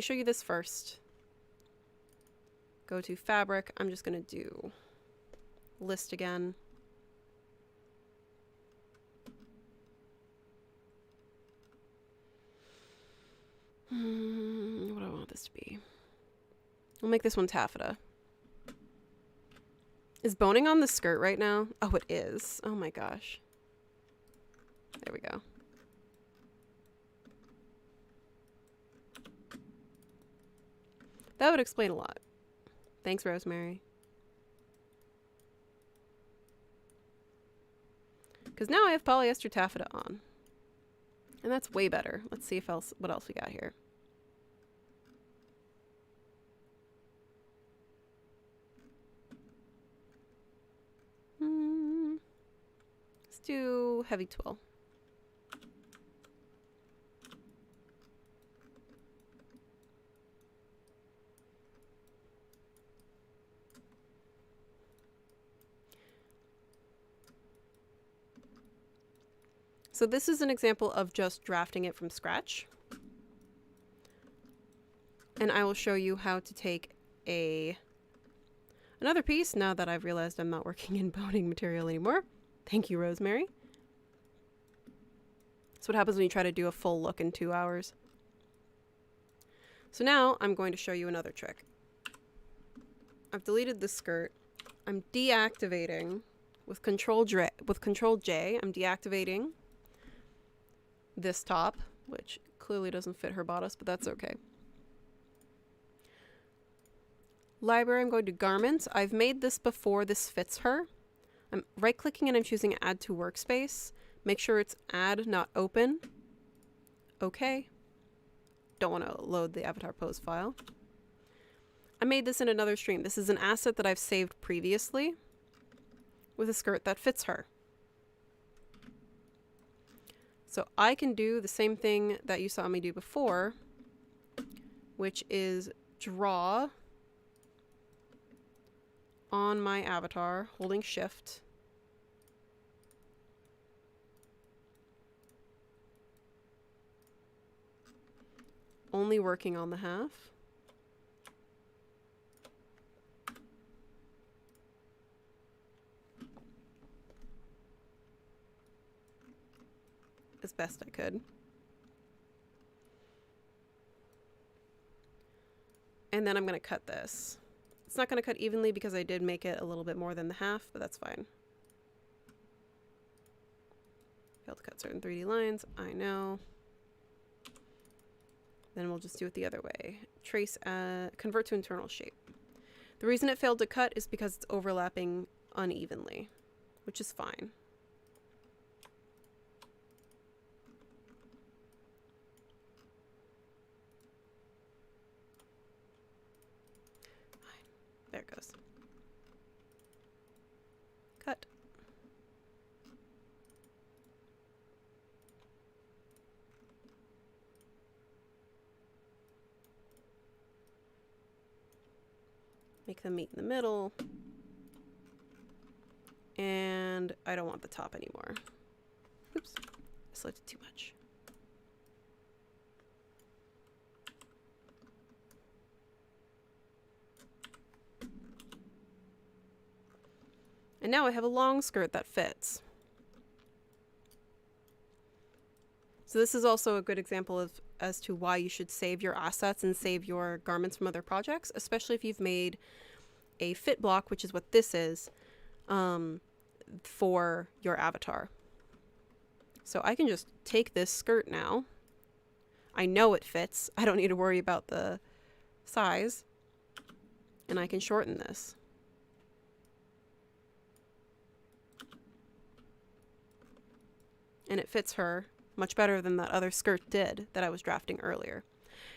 show you this first. Go to fabric. I'm just going to do list again. What do I want this to be? I'll make this one taffeta. Is boning on the skirt right now? Oh, it is. Oh my gosh. There we go. That would explain a lot. Thanks, Rosemary. Because now I have polyester taffeta on. And that's way better. Let's see what else we got here. Let's do heavy twill. So this is an example of just drafting it from scratch. And I will show you how to take another piece now that I've realized I'm not working in boning material anymore. Thank you, Rosemary. That's what happens when you try to do a full look in 2 hours. So now I'm going to show you another trick. I've deleted the skirt. I'm deactivating with Control J. I'm deactivating this top, which clearly doesn't fit her bodice, but that's okay. Library, I'm going to garments. I've made this before this fits her. I'm right-clicking and I'm choosing add to workspace. Make sure it's add, not open. Okay. Don't want to load the avatar pose file. I made this in another stream. This is an asset that I've saved previously with a skirt that fits her. So I can do the same thing that you saw me do before, which is draw on my avatar, holding shift. Only working on the half. As best I could. And then I'm going to cut this. It's not going to cut evenly because I did make it a little bit more than the half, but that's fine. Failed to cut certain 3D lines, I know. Then we'll just do it the other way. Trace, convert to internal shape. The reason it failed to cut is because it's overlapping unevenly, which is fine. There it goes. Cut. Make them meet in the middle. And I don't want the top anymore. Oops, I selected too much. And now I have a long skirt that fits. So this is also a good example of as to why you should save your assets and save your garments from other projects, especially if you've made a fit block, which is what this is, for your avatar. So I can just take this skirt now. I know it fits. I don't need to worry about the size. And I can shorten this. And it fits her much better than that other skirt did that I was drafting earlier.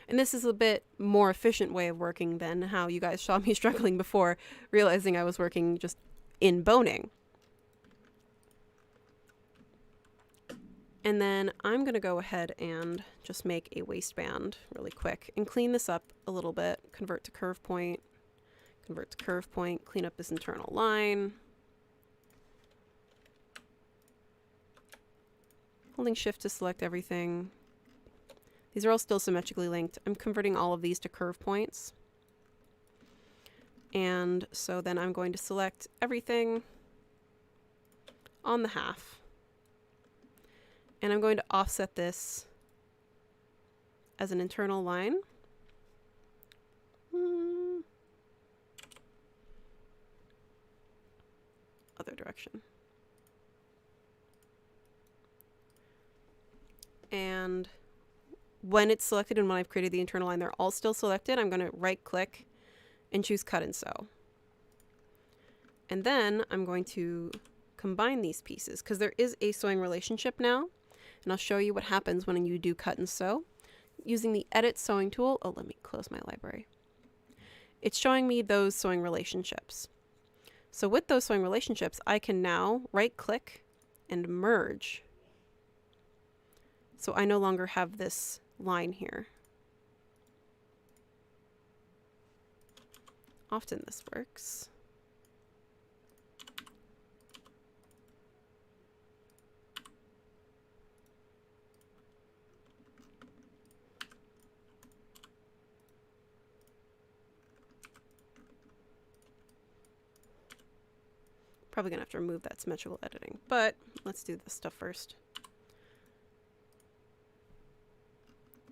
And this is a bit more efficient way of working than how you guys saw me struggling before, realizing I was working just in boning. And then I'm going to go ahead and just make a waistband really quick and clean this up a little bit. Convert to curve point, clean up this internal line. Holding shift to select everything. These are all still symmetrically linked. I'm converting all of these to curve points. And so then I'm going to select everything on the half. And I'm going to offset this as an internal line. Other direction. And when it's selected and when I've created the internal line, they're all still selected. I'm going to right click and choose cut and sew. And then I'm going to combine these pieces because there is a sewing relationship now. And I'll show you what happens when you do cut and sew. Using the edit sewing tool, oh, let me close my library. It's showing me those sewing relationships. So with those sewing relationships, I can now right click and merge. So I no longer have this line here. Often this works. Probably gonna have to remove that symmetrical editing, but let's do this stuff first.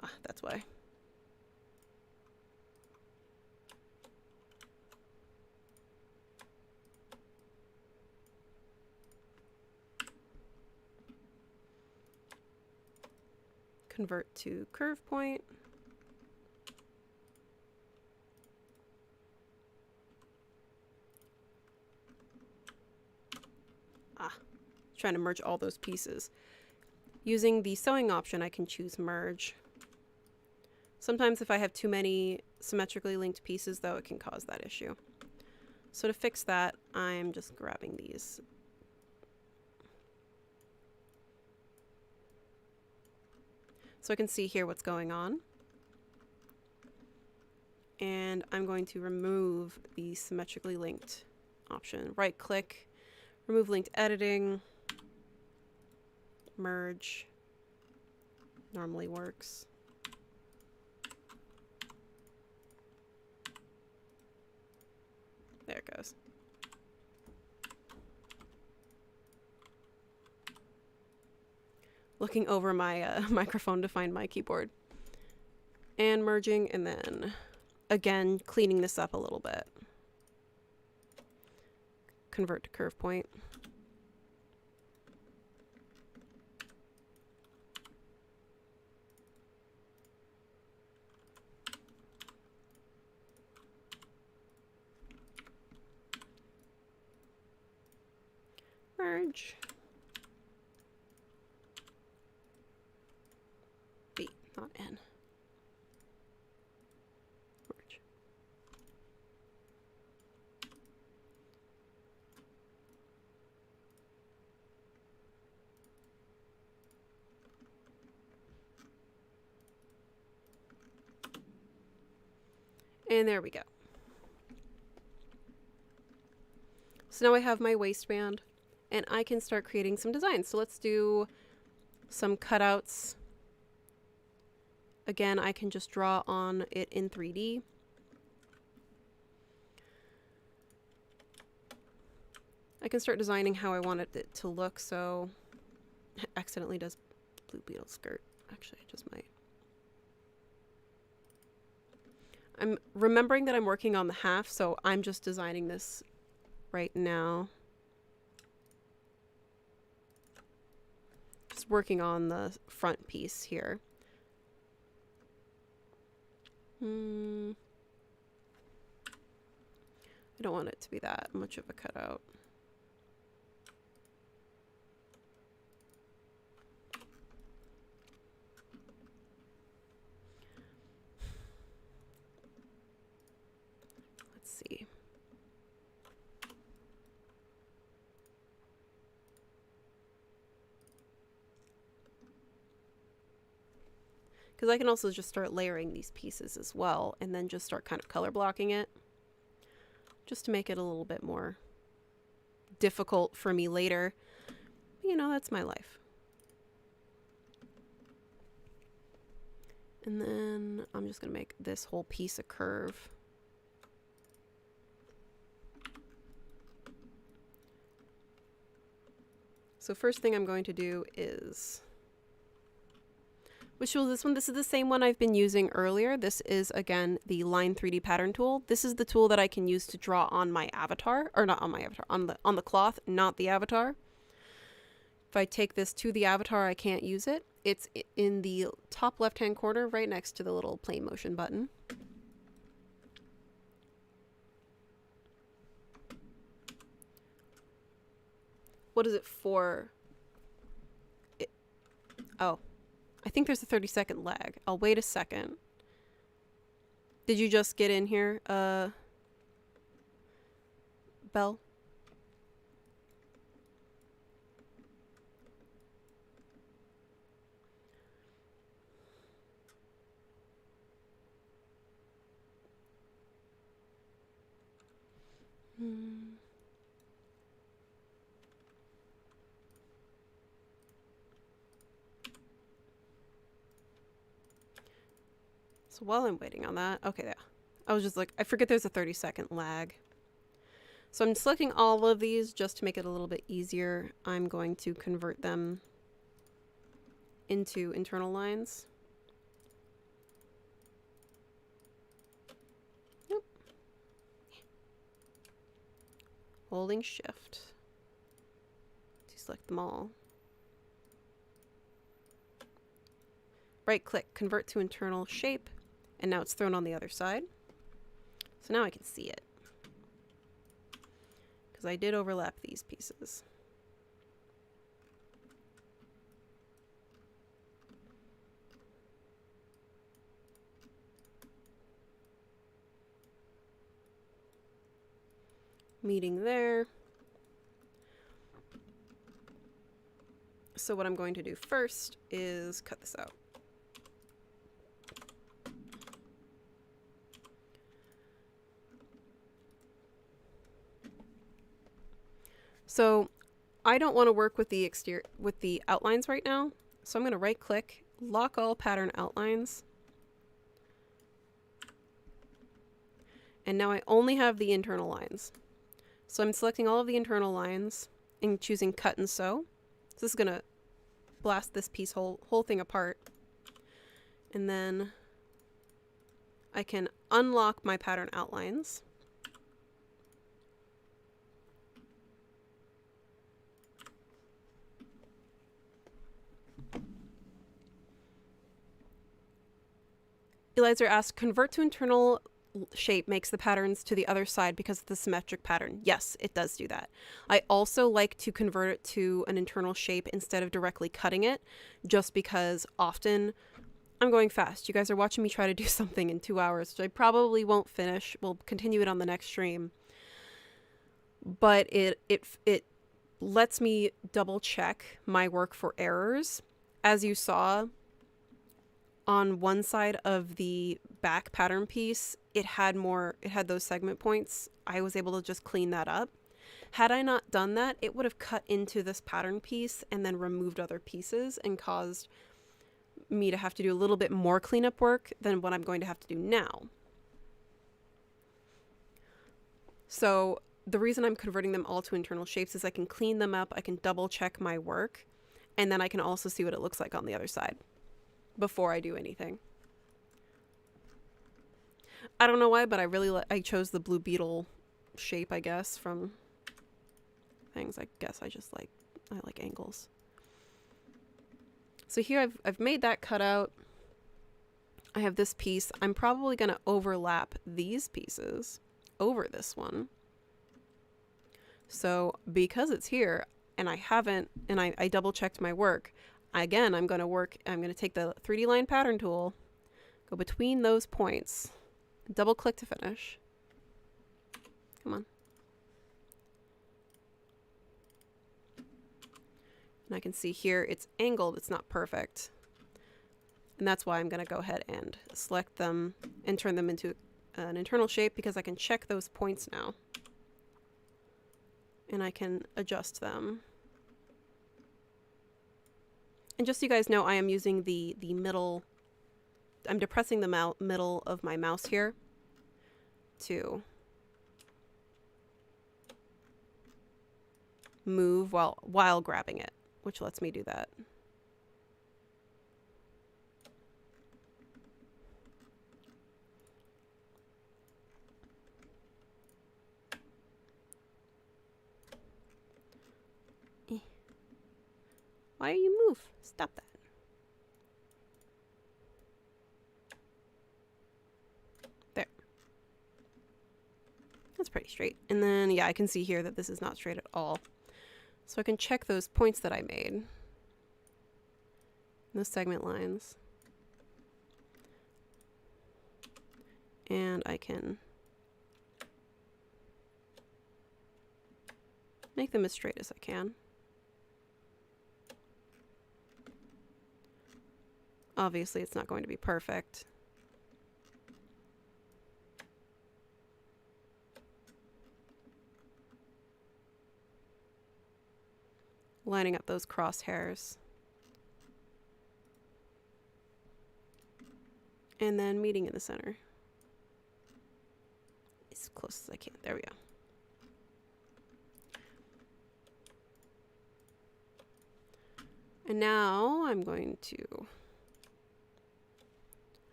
Ah, that's why. convert to curve point. Trying to merge all those pieces. Using the sewing option, I can choose merge. Sometimes if I have too many symmetrically linked pieces, though, it can cause that issue. So to fix that, I'm just grabbing these. So I can see here what's going on. And I'm going to remove the symmetrically linked option. Right click, remove linked editing, merge, normally works. There it goes. Looking over my microphone to find my keyboard. And merging, and then again cleaning this up a little bit. Convert to curve point. Merge. B, not N. Merge. And there we go. So now I have my waistband. And I can start creating some designs. So let's do some cutouts. Again, I can just draw on it in 3D. I can start designing how I want it to look. So it accidentally does Blue Beetle skirt. Actually, I just might. I'm remembering that I'm working on the half, so I'm just designing this right now. Working on the front piece here. I don't want it to be that much of a cutout. Let's see. Because I can also just start layering these pieces as well, and then just start kind of color blocking it, just to make it a little bit more difficult for me later. You know, that's my life. And then I'm just going to make this whole piece a curve. So first thing I'm going to do is... Which tool is this one? This is the same one I've been using earlier. This is, again, the Line 3D Pattern tool. This is the tool that I can use to draw on my avatar, or not on my avatar, on the cloth, not the avatar. If I take this to the avatar, I can't use it. It's in the top left-hand corner, right next to the little play motion button. What is it for? Oh. I think there's a 30-second lag. I'll wait a second. Did you just get in here, Belle? So while I'm waiting on that, okay, yeah. I was just like, I forget there's a 30-second lag. So I'm selecting all of these just to make it a little bit easier. I'm going to convert them into internal lines. Yep. Holding shift to select them all. right click, convert to internal shape, and now it's thrown on the other side. So now I can see it. Because I did overlap these pieces. Meeting there. So what I'm going to do first is cut this out. So I don't want to work with the outlines right now. So I'm going to right click, lock all pattern outlines. And now I only have the internal lines. So I'm selecting all of the internal lines and choosing cut and sew. So this is going to blast this piece whole thing apart. And then I can unlock my pattern outlines. Eliza asked, convert to internal shape makes the patterns to the other side because of the symmetric pattern. Yes, it does do that. I also like to convert it to an internal shape instead of directly cutting it, just because often I'm going fast. You guys are watching me try to do something in 2 hours, which I probably won't finish. We'll continue it on the next stream. But it lets me double check my work for errors. As you saw, on one side of the back pattern piece, it had those segment points. I was able to just clean that up. Had I not done that, it would have cut into this pattern piece and then removed other pieces and caused me to have to do a little bit more cleanup work than what I'm going to have to do now. So the reason I'm converting them all to internal shapes is I can clean them up, I can double check my work, and then I can also see what it looks like on the other side before I do anything. I don't know why, but I chose the blue beetle shape, I guess, from things. I guess I like angles. So here I've made that cutout. I have this piece. I'm probably going to overlap these pieces over this one. So because it's here and I double checked my work, again, I'm going to take the 3D line pattern tool, go between those points, double click to finish. Come on. And I can see here it's angled, it's not perfect. And that's why I'm going to go ahead and select them and turn them into an internal shape, because I can check those points now. And I can adjust them. And just so you guys know, I am using the middle, I'm depressing the middle of my mouse here to move while grabbing it, which lets me do that. Why do you move? Stop that. There. That's pretty straight. And then, yeah, I can see here that this is not straight at all. So I can check those points that I made. Those segment lines. And I can make them as straight as I can. Obviously, it's not going to be perfect. Lining up those crosshairs. And then meeting in the center. As close as I can. There we go. And now I'm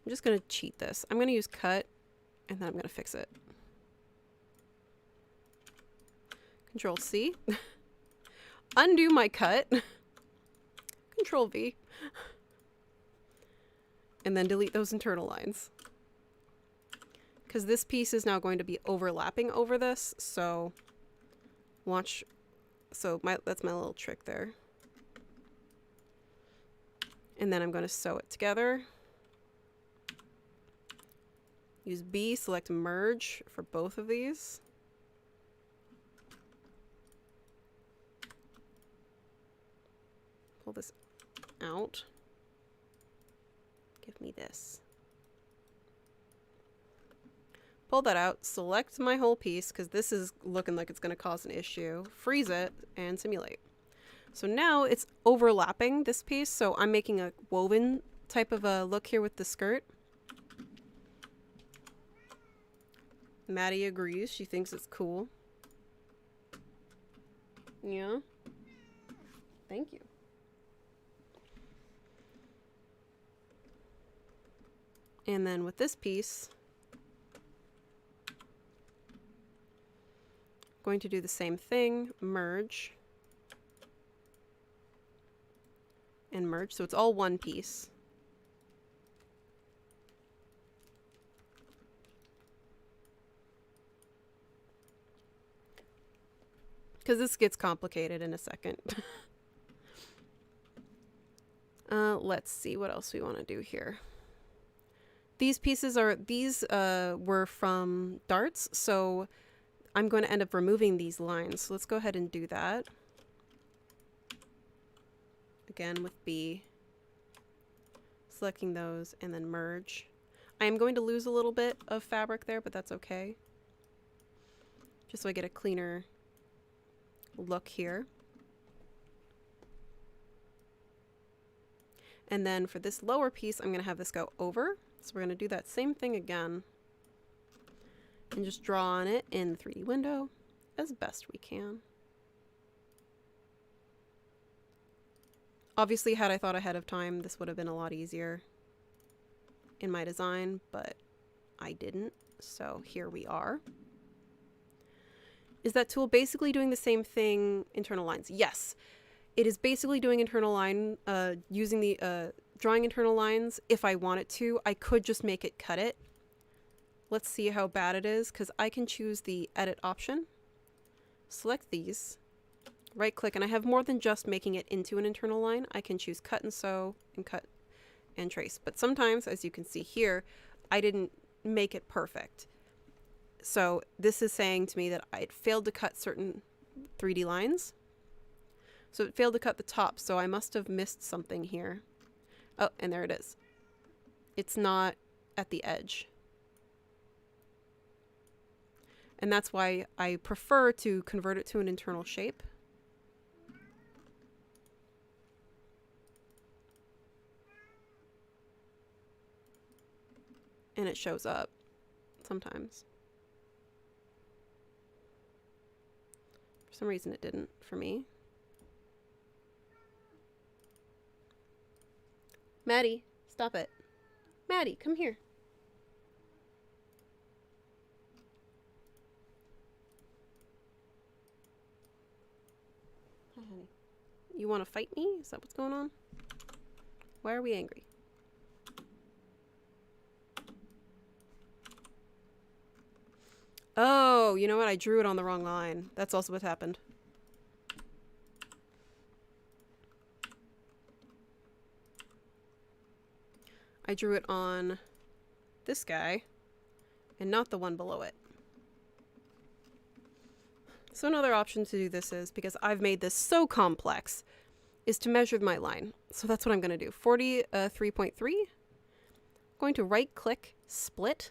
just going to cheat this. I'm going to use cut, and then I'm going to fix it. Control C. Undo my cut. Control V. and then delete those internal lines. Because this piece is now going to be overlapping over this, so watch. So that's my little trick there. And then I'm going to sew it together. Use B, select merge for both of these. Pull this out. Give me this. Pull that out, select my whole piece, because this is looking like it's going to cause an issue. Freeze it, and simulate. So now it's overlapping this piece, so I'm making a woven type of a look here with the skirt. Maddie agrees. She thinks it's cool. Yeah. Thank you. And then with this piece, going to do the same thing, merge and merge, so it's all one piece. Because this gets complicated in a second. Let's see what else we want to do here. These pieces were from darts, so I'm going to end up removing these lines. So let's go ahead and do that. Again with B. Selecting those and then merge. I am going to lose a little bit of fabric there, but that's okay. Just so I get a cleaner look here. And then for this lower piece, I'm going to have this go over. So we're going to do that same thing again. And just draw on it in the 3D window as best we can. Obviously, had I thought ahead of time, this would have been a lot easier in my design, but I didn't. So here we are. Is that tool basically doing the same thing, internal lines? Yes. It is basically doing internal line, using the drawing internal lines. If I wanted to, I could just make it cut it. Let's see how bad it is, because I can choose the edit option, select these, right click, and I have more than just making it into an internal line. I can choose cut and sew and cut and trace. But sometimes, as you can see here, I didn't make it perfect. So this is saying to me that I failed to cut certain 3D lines. So it failed to cut the top, so I must have missed something here. Oh, and there it is. It's not at the edge. And that's why I prefer to convert it to an internal shape. And it shows up sometimes. For some reason it didn't for me. Maddie, stop it. Maddie, come here. Hi, honey. You want to fight me? Is that what's going on? Why are we angry? Oh, you know what? I drew it on the wrong line. That's also what happened. I drew it on this guy and not the one below it. So another option to do this is, because I've made this so complex, is to measure my line. So that's what I'm going to do. 43.3. Going to right click, split.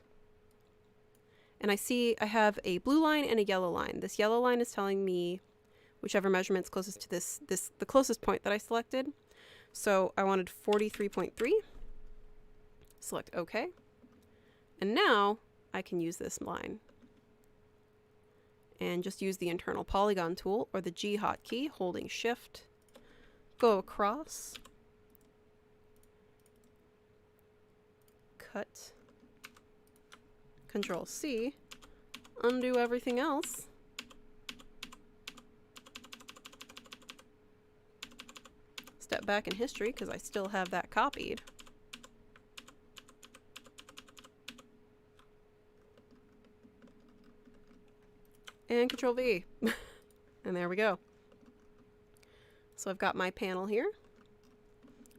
And I see I have a blue line and a yellow line. This yellow line is telling me whichever measurement's closest to the closest point that I selected. So I wanted 43.3. Select OK. And now I can use this line. And just use the internal polygon tool or the G hotkey, holding shift. Go across. Cut. Control C. Undo everything else. Step back in history because I still have that copied. and Control V. And there we go. So I've got my panel here,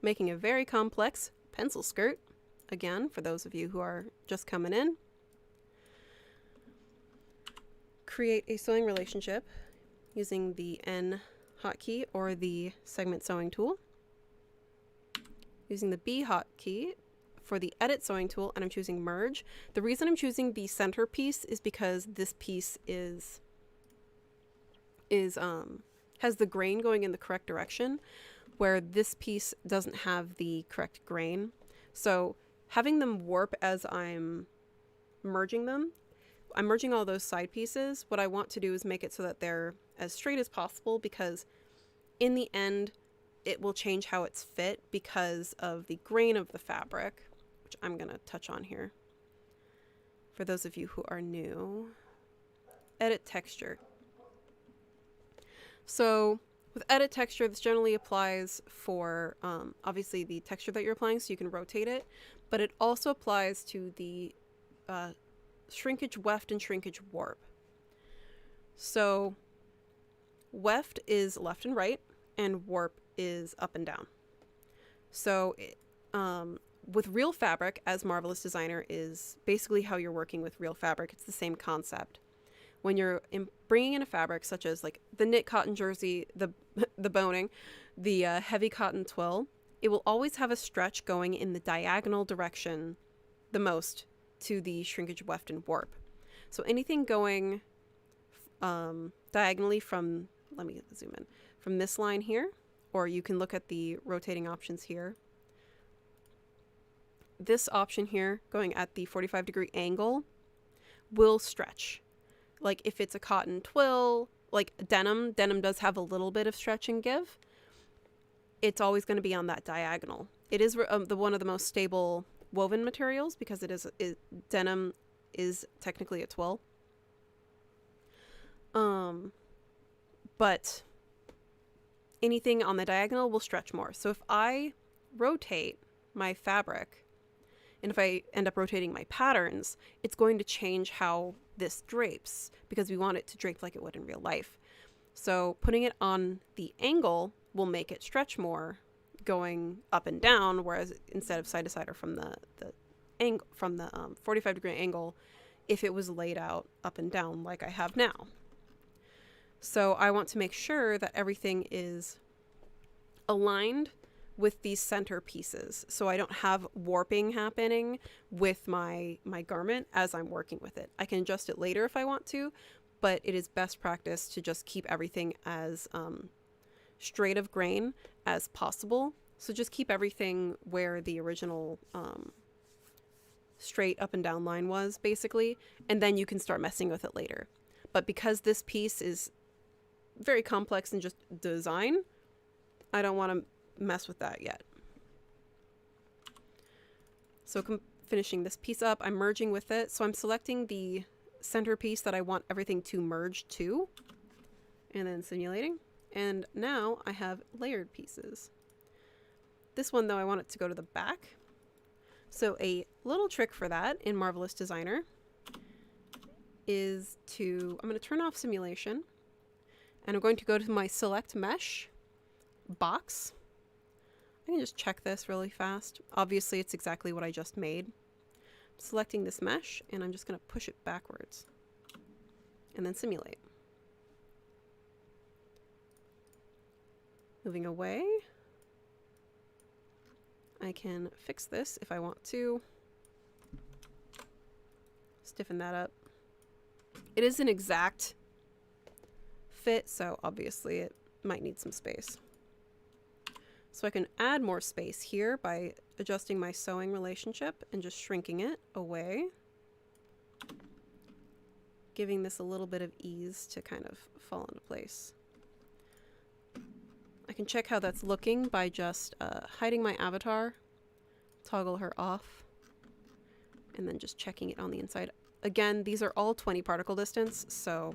making a very complex pencil skirt. Again, for those of you who are just coming in. Create a sewing relationship using the N hotkey or the segment sewing tool. Using the B hotkey for the edit sewing tool, and I'm choosing merge. The reason I'm choosing the center piece is because this piece has the grain going in the correct direction, where this piece doesn't have the correct grain. So having them warp as I'm merging them, I'm merging all those side pieces. What I want to do is make it so that they're as straight as possible, because in the end it will change how it's fit because of the grain of the fabric, which I'm going to touch on here. For those of you who are new, edit texture. So with edit texture, this generally applies for obviously the texture that you're applying, so you can rotate it, but it also applies to the shrinkage weft and shrinkage warp. So weft is left and right, and warp is up and down. So with real fabric, as Marvelous Designer is basically how you're working with real fabric, it's the same concept. When you're bringing in a fabric such as like the knit cotton jersey, the boning, the heavy cotton twill, it will always have a stretch going in the diagonal direction the most to the shrinkage weft and warp. So anything going diagonally from, let me zoom in, from this line here, or you can look at the rotating options here. This option here going at the 45-degree angle will stretch. Like if it's a cotton twill, like denim does have a little bit of stretch and give. It's always going to be on that diagonal. It is one of the most stable woven materials because denim is technically a twill. But anything on the diagonal will stretch more. So if I rotate my fabric, and if I end up rotating my patterns, it's going to change how this drapes, because we want it to drape like it would in real life. So putting it on the angle will make it stretch more going up and down, whereas instead of side to side or from the angle, from the 45-degree angle, if it was laid out up and down like I have now. So I want to make sure that everything is aligned with these center pieces, so I don't have warping happening with my garment as I'm working with it. I can adjust it later if I want to, but it is best practice to just keep everything as straight of grain as possible. So just keep everything where the original straight up and down line was, basically, and then you can start messing with it later. But because this piece is very complex in just design, I don't want to mess with that yet. So finishing this piece up, I'm merging with it. So I'm selecting the center piece that I want everything to merge to, and then simulating. And now I have layered pieces. This one, though, I want it to go to the back. So a little trick for that in Marvelous Designer is I'm going to turn off simulation, and I'm going to go to my select mesh box. I can just check this really fast. Obviously, it's exactly what I just made. I'm selecting this mesh, and I'm just going to push it backwards and then simulate. Moving away. I can fix this if I want to. Stiffen that up. It is an exact fit, so obviously it might need some space. So I can add more space here by adjusting my sewing relationship and just shrinking it away, giving this a little bit of ease to kind of fall into place. I can check how that's looking by just hiding my avatar, toggle her off, and then just checking it on the inside. Again, these are all 20 particle distance, so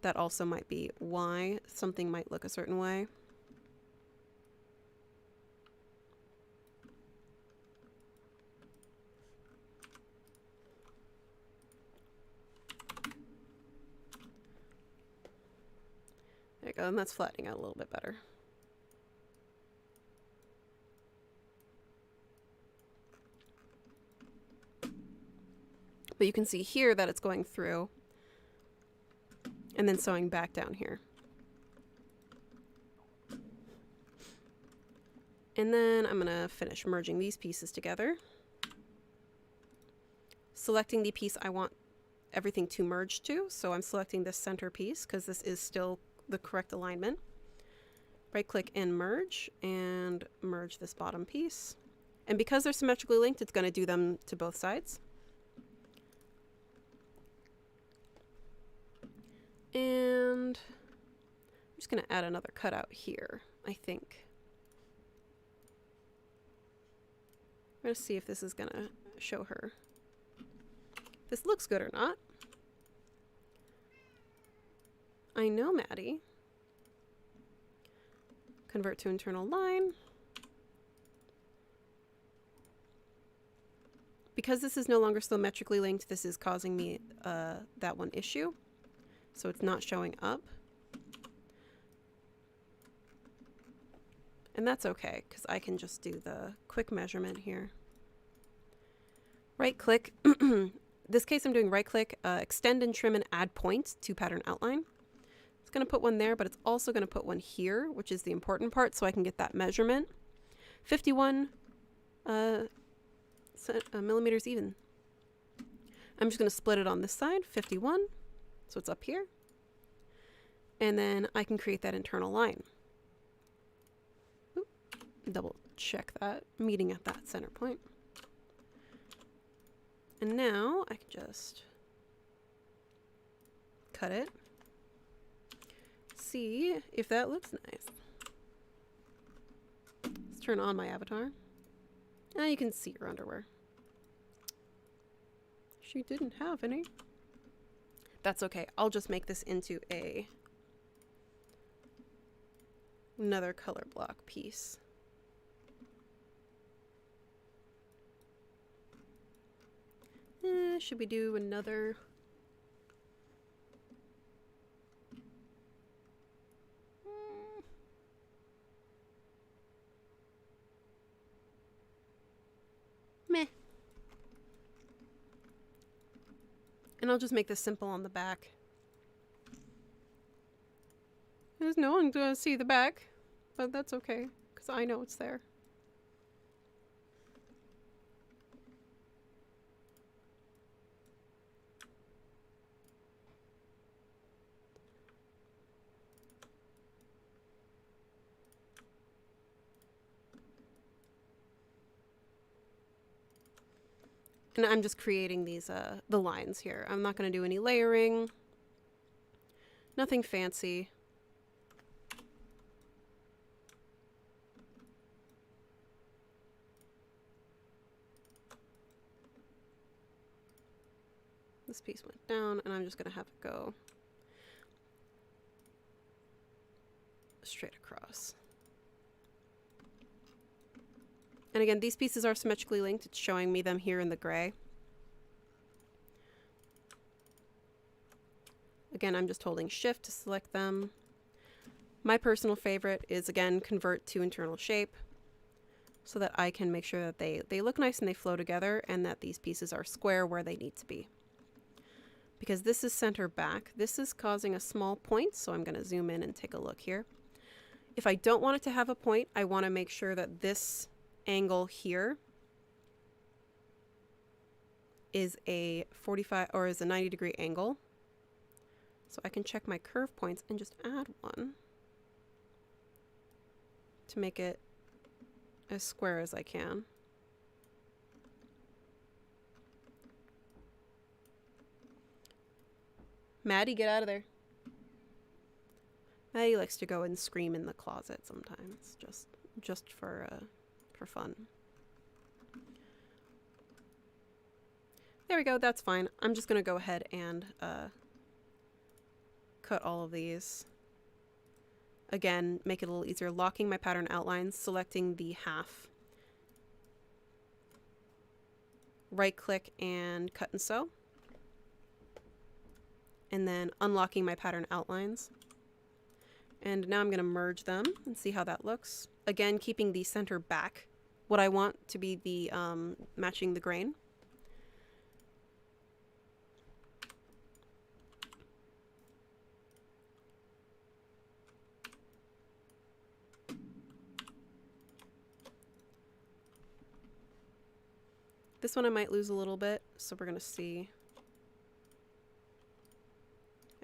that also might be why something might look a certain way. go, and that's flattening out a little bit better. But you can see here that it's going through and then sewing back down here. And then I'm gonna finish merging these pieces together. Selecting the piece I want everything to merge to. So I'm selecting this center piece because this is still the correct alignment. Right click and merge this bottom piece. And because they're symmetrically linked, it's gonna do them to both sides. And I'm just going to add another cutout here, I think. I'm going to see if this is going to show her if this looks good or not. I know, Maddie. Convert to internal line. Because this is no longer symmetrically linked, this is causing me that one issue. So it's not showing up. And that's okay, because I can just do the quick measurement here. Right click. This case I'm doing right click, extend and trim and add points to pattern outline. It's going to put one there, but it's also going to put one here, which is the important part, so I can get that measurement. 51 millimeters even. I'm just going to split it on this side, 51. So it's up here. And then I can create that internal line. Oop, double check that, meeting at that center point. And now I can just cut it. See if that looks nice. Let's turn on my avatar. Now you can see her underwear. She didn't have any. That's okay. I'll just make this into another color block piece. Should we do another? Meh. And I'll just make this simple on the back. There's no one to see the back, but that's okay, because I know it's there. And I'm just creating these, the lines here. I'm not going to do any layering. Nothing fancy. This piece went down, and I'm just going to have it go straight across. And again, these pieces are symmetrically linked. It's showing me them here in the gray. Again, I'm just holding shift to select them. My personal favorite is, again, convert to internal shape so that I can make sure that they look nice and they flow together and that these pieces are square where they need to be. Because this is center back, this is causing a small point, so I'm going to zoom in and take a look here. If I don't want it to have a point, I want to make sure that this angle here is a 45 or is a 90-degree angle. So I can check my curve points and just add one to make it as square as I can. Maddie, get out of there. Maddie likes to go and scream in the closet sometimes, just for fun. There we go, that's fine. I'm just gonna go ahead and cut all of these. Again, make it a little easier. Locking my pattern outlines, selecting the half. Right click and cut and sew. And then unlocking my pattern outlines. And now I'm going to merge them and see how that looks. Again, keeping the center back. What I want to be the matching the grain. This one I might lose a little bit, so we're going to see.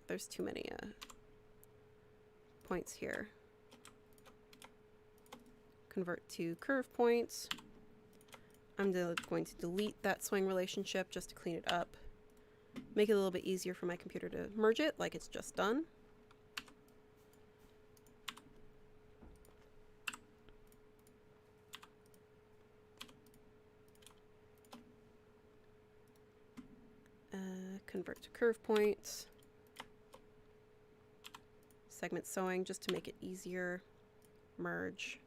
There's too many points here. Convert to curve points. I'm going to delete that swing relationship just to clean it up. Make it a little bit easier for my computer to merge it like it's just done. Convert to curve points. Segment sewing just to make it easier. Merge.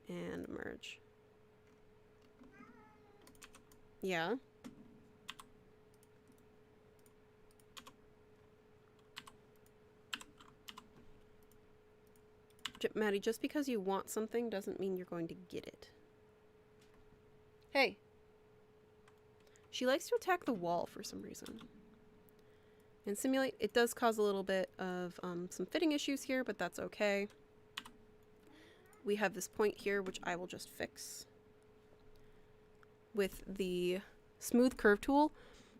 And merge. Yeah. Maddie, just because you want something doesn't mean you're going to get it. Hey. She likes to attack the wall for some reason. And simulate, it does cause a little bit of some fitting issues here, but that's okay. We have this point here, which I will just fix with the smooth curve tool.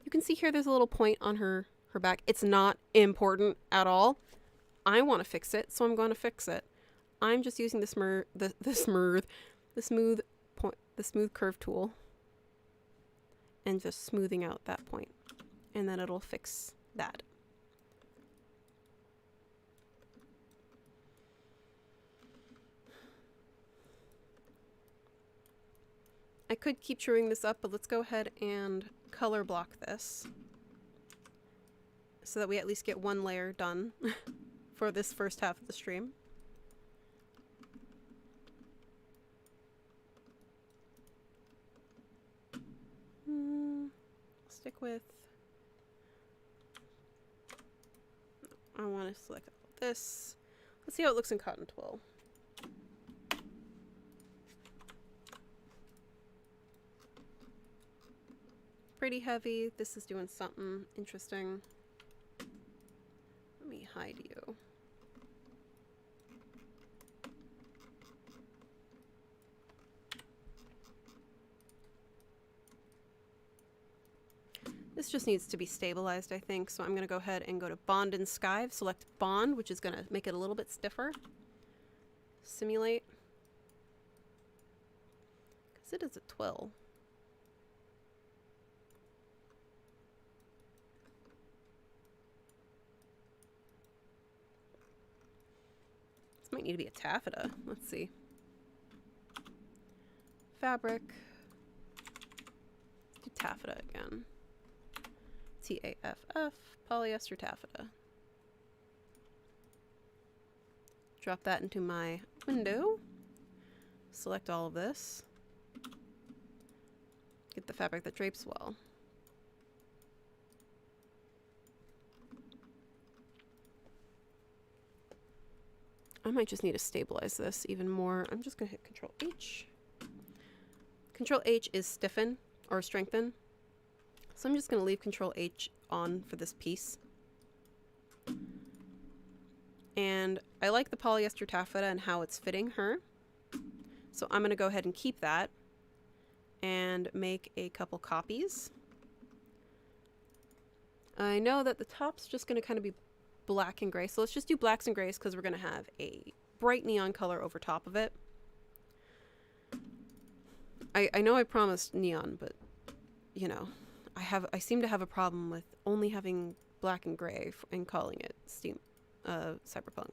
You can see here there's a little point on her back. It's not important at all. I want to fix it, so I'm going to fix it. I'm just using the smooth curve tool and just smoothing out that point, and then it'll fix that. I could keep chewing this up, but let's go ahead and color block this so that we at least get one layer done for this first half of the stream. Stick with, I want to select this. Let's see how it looks in cotton twill. Pretty heavy. This is doing something interesting. Let me hide you. This just needs to be stabilized, I think, so I'm going to go ahead and go to Bond and Skive, select Bond, which is going to make it a little bit stiffer. Simulate. Because it is a twill. This might need to be a taffeta. Let's see. Fabric. Do taffeta again. TAFF, polyester taffeta. Drop that into my window. Select all of this. Get the fabric that drapes well. I might just need to stabilize this even more. I'm just going to hit Control H. Control H is stiffen or strengthen. So I'm just going to leave Control H on for this piece. And I like the polyester taffeta and how it's fitting her. So I'm going to go ahead and keep that and make a couple copies. I know that the top's just going to kind of be black and gray. So let's just do blacks and grays because we're going to have a bright neon color over top of it. I know I promised neon, but you know, I seem to have a problem with only having black and gray and calling it Cyberpunk.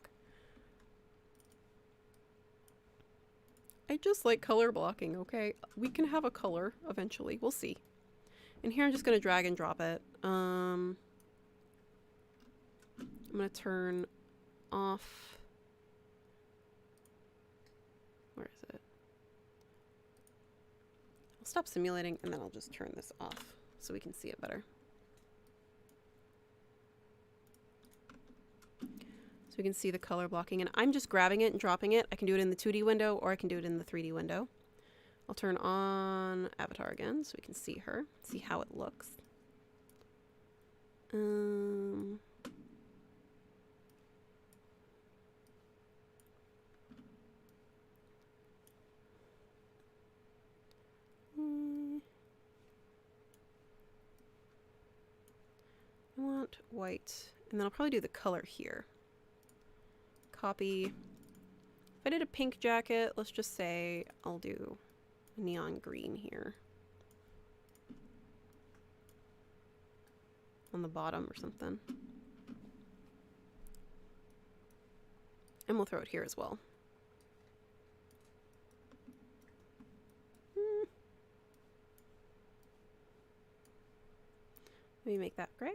I just like color blocking, okay? We can have a color eventually. We'll see. And here I'm just going to drag and drop it. I'm going to turn off... Where is it? I'll stop simulating and then I'll just turn this off so we can see it better. So we can see the color blocking, and I'm just grabbing it and dropping it. I can do it in the 2D window, or I can do it in the 3D window. I'll turn on Avatar again so we can see her, see how it looks. I want white, and then I'll probably do the color here. Copy. If I did a pink jacket, let's just say I'll do neon green here on the bottom or something. And we'll throw it here as well. Maybe make that gray.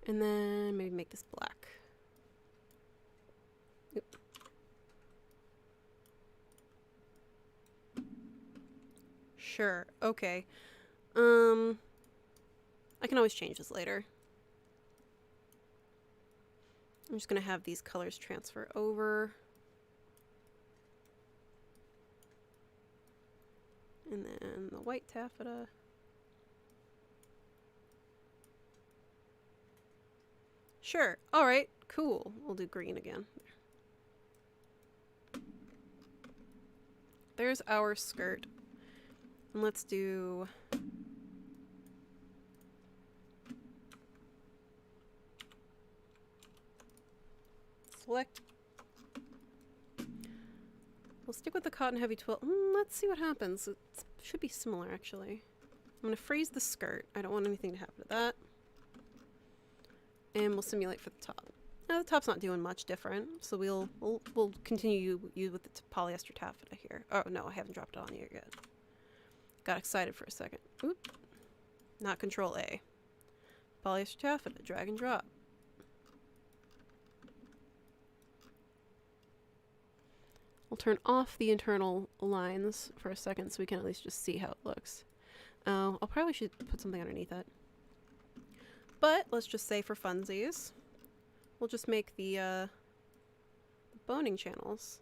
And then maybe make this black. Oop. Sure, okay. I can always change this later. I'm just gonna have these colors transfer over. And then the white taffeta. Sure, alright, cool. We'll do green again. There's our skirt. And let's do... select. We'll stick with the cotton heavy twill. Let's see what happens. It should be similar, actually. I'm going to freeze the skirt. I don't want anything to happen to that. And we'll simulate for the top. Now, the top's not doing much different, so we'll continue with the polyester taffeta here. Oh, no, I haven't dropped it on here yet. Got excited for a second. Oop. Not Control A. Polyester taffeta, drag and drop. I'll turn off the internal lines for a second so we can at least just see how it looks. Oh, I'll probably should put something underneath it. But let's just say for funsies, we'll just make the boning channels,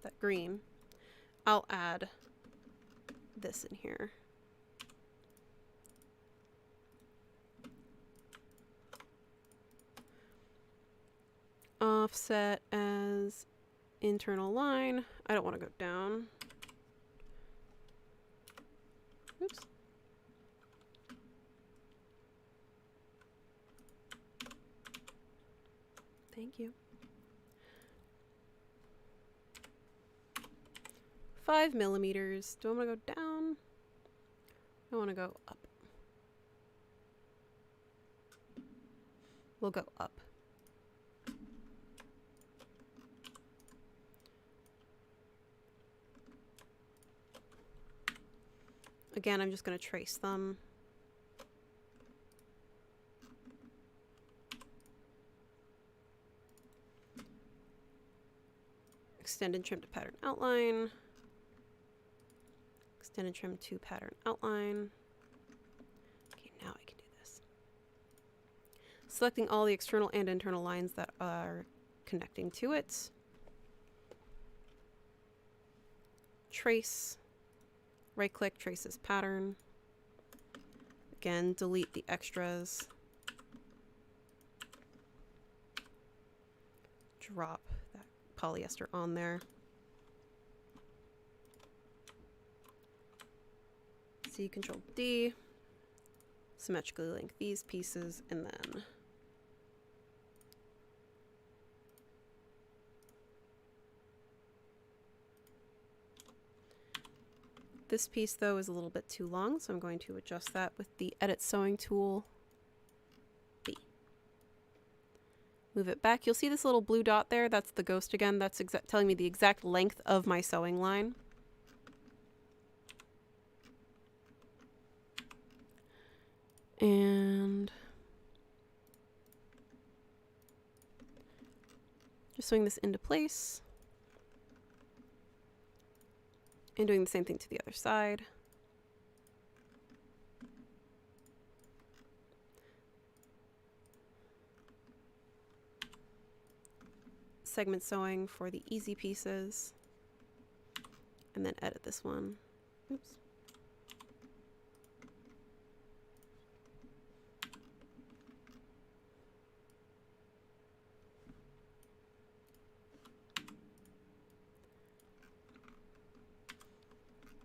that green. I'll add this in here. Offset as internal line. I don't want to go down. Oops. Thank you. 5 millimeters. Do I want to go down? I want to go up. We'll go up. Again, I'm just going to trace them. Extend and trim to pattern outline. Extend and trim to pattern outline. Okay, now I can do this. Selecting all the external and internal lines that are connecting to it. Trace. Right click, trace this pattern. Again, delete the extras. Drop that polyester on there. C, Control D. Symmetrically link these pieces, and then this piece, though, is a little bit too long, so I'm going to adjust that with the Edit Sewing tool. B. Move it back. You'll see this little blue dot there. That's the ghost again. That's telling me the exact length of my sewing line. And just sewing this into place. And doing the same thing to the other side. Segment sewing for the easy pieces. And then edit this one. Oops.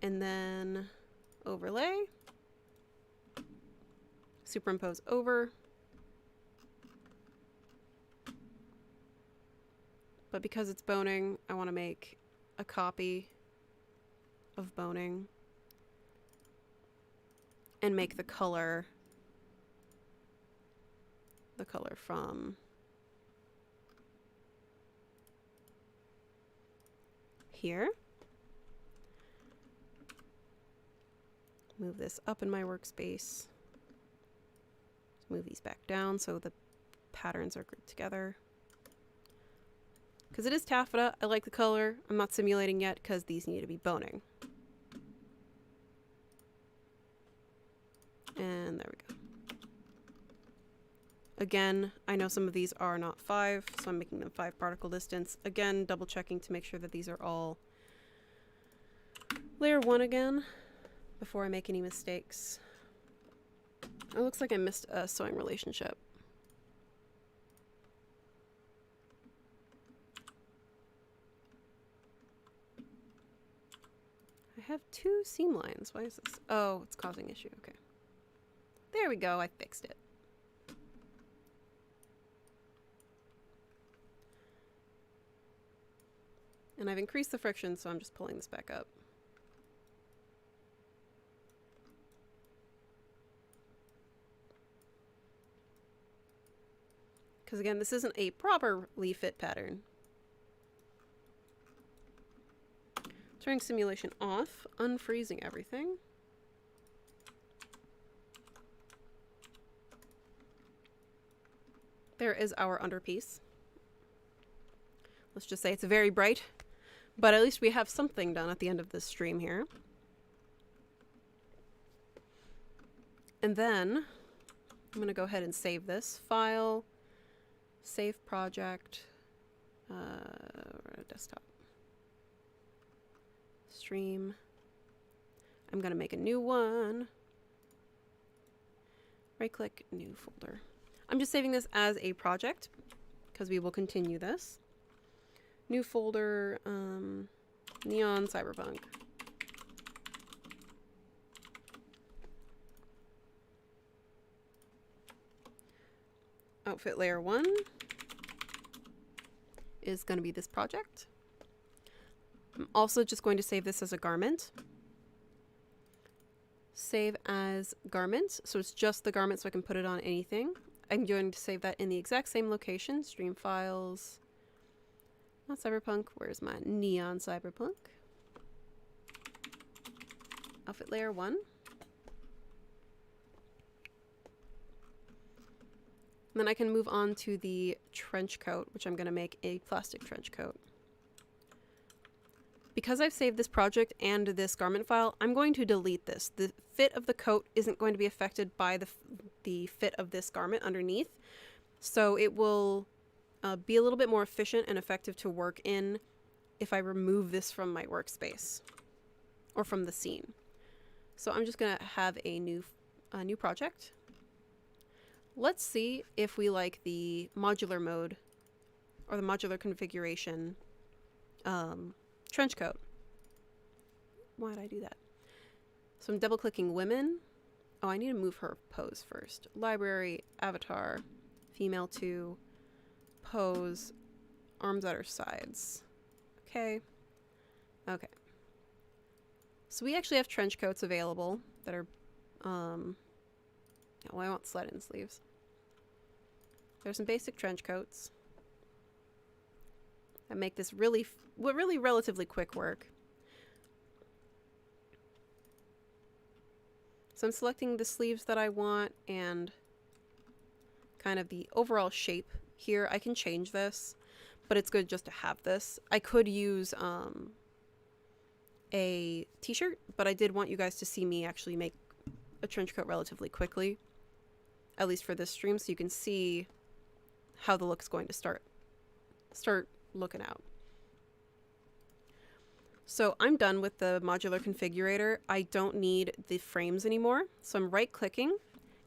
And then overlay, superimpose over. But because it's boning, I want to make a copy of boning and make the color from here. Move this up in my workspace. Move these back down so the patterns are grouped together. Because it is taffeta, I like the color. I'm not simulating yet because these need to be boning. And there we go. Again, I know some of these are not 5, so I'm making them 5 particle distance. Again, double checking to make sure that these are all layer 1 again before I make any mistakes. It looks like I missed a sewing relationship. I have 2 seam lines. Why is this? Oh, it's causing issue. Okay. There we go. I fixed it. And I've increased the friction, so I'm just pulling this back up. Because again, this isn't a properly fit pattern. Turning simulation off, unfreezing everything. There is our underpiece. Let's just say it's very bright, but at least we have something done at the end of this stream here. And then I'm going to go ahead and save this file, save project, desktop, stream. I'm going to make a new one. Right click, new folder. I'm just saving this as a project because we will continue this. New folder, Neon Cyberpunk. Outfit layer 1 is going to be this project. I'm also just going to save this as a garment. Save as garment, so it's just the garment so I can put it on anything. I'm going to save that in the exact same location, stream files. Not Cyberpunk, where's my Neon Cyberpunk? Outfit layer 1. And then I can move on to the trench coat, which I'm going to make a plastic trench coat. Because I've saved this project and this garment file, I'm going to delete this. The fit of the coat isn't going to be affected by the fit of this garment underneath. So it will be a little bit more efficient and effective to work in if I remove this from my workspace or from the scene. So I'm just going to have a new project. Let's see if we like the modular mode or the modular configuration trench coat. Why did I do that? So I'm double clicking women. Oh, I need to move her pose first. Library, avatar, female 2, pose, arms at her sides. Okay. Okay. So we actually have trench coats available that are, well, I want sled-in sleeves. There's some basic trench coats that make this really relatively quick work. So I'm selecting the sleeves that I want and kind of the overall shape here. I can change this, but it's good just to have this. I could use a t-shirt, but I did want you guys to see me actually make a trench coat relatively quickly, at least for this stream, so you can see how the look's going to start looking out. So I'm done with the modular configurator. I don't need the frames anymore. So I'm right clicking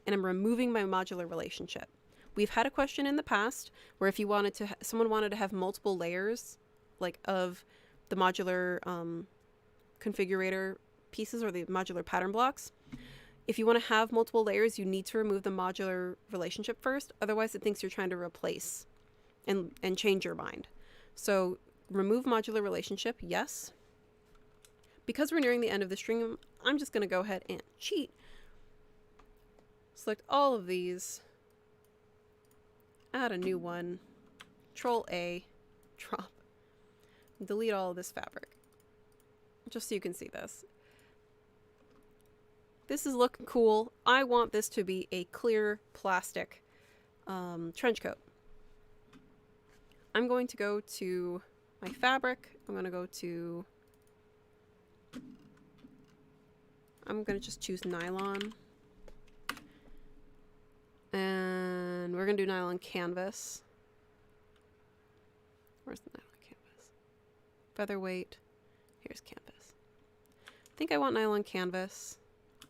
and I'm removing my modular relationship. We've had a question in the past where if you wanted to, someone wanted to have multiple layers like of the modular configurator pieces or the modular pattern blocks. If you want to have multiple layers, you need to remove the modular relationship first. Otherwise it thinks you're trying to replace and change your mind. So remove modular relationship, yes. Because we're nearing the end of the stream, I'm just going to go ahead and cheat. Select all of these. Add a new one. Control A. Drop. Delete all of this fabric. Just so you can see this. This is looking cool. I want this to be a clear plastic trench coat. I'm going to go to my fabric. I'm going to just choose nylon. And we're going to do nylon canvas. Where's the nylon canvas? Featherweight. Here's canvas. I think I want nylon canvas.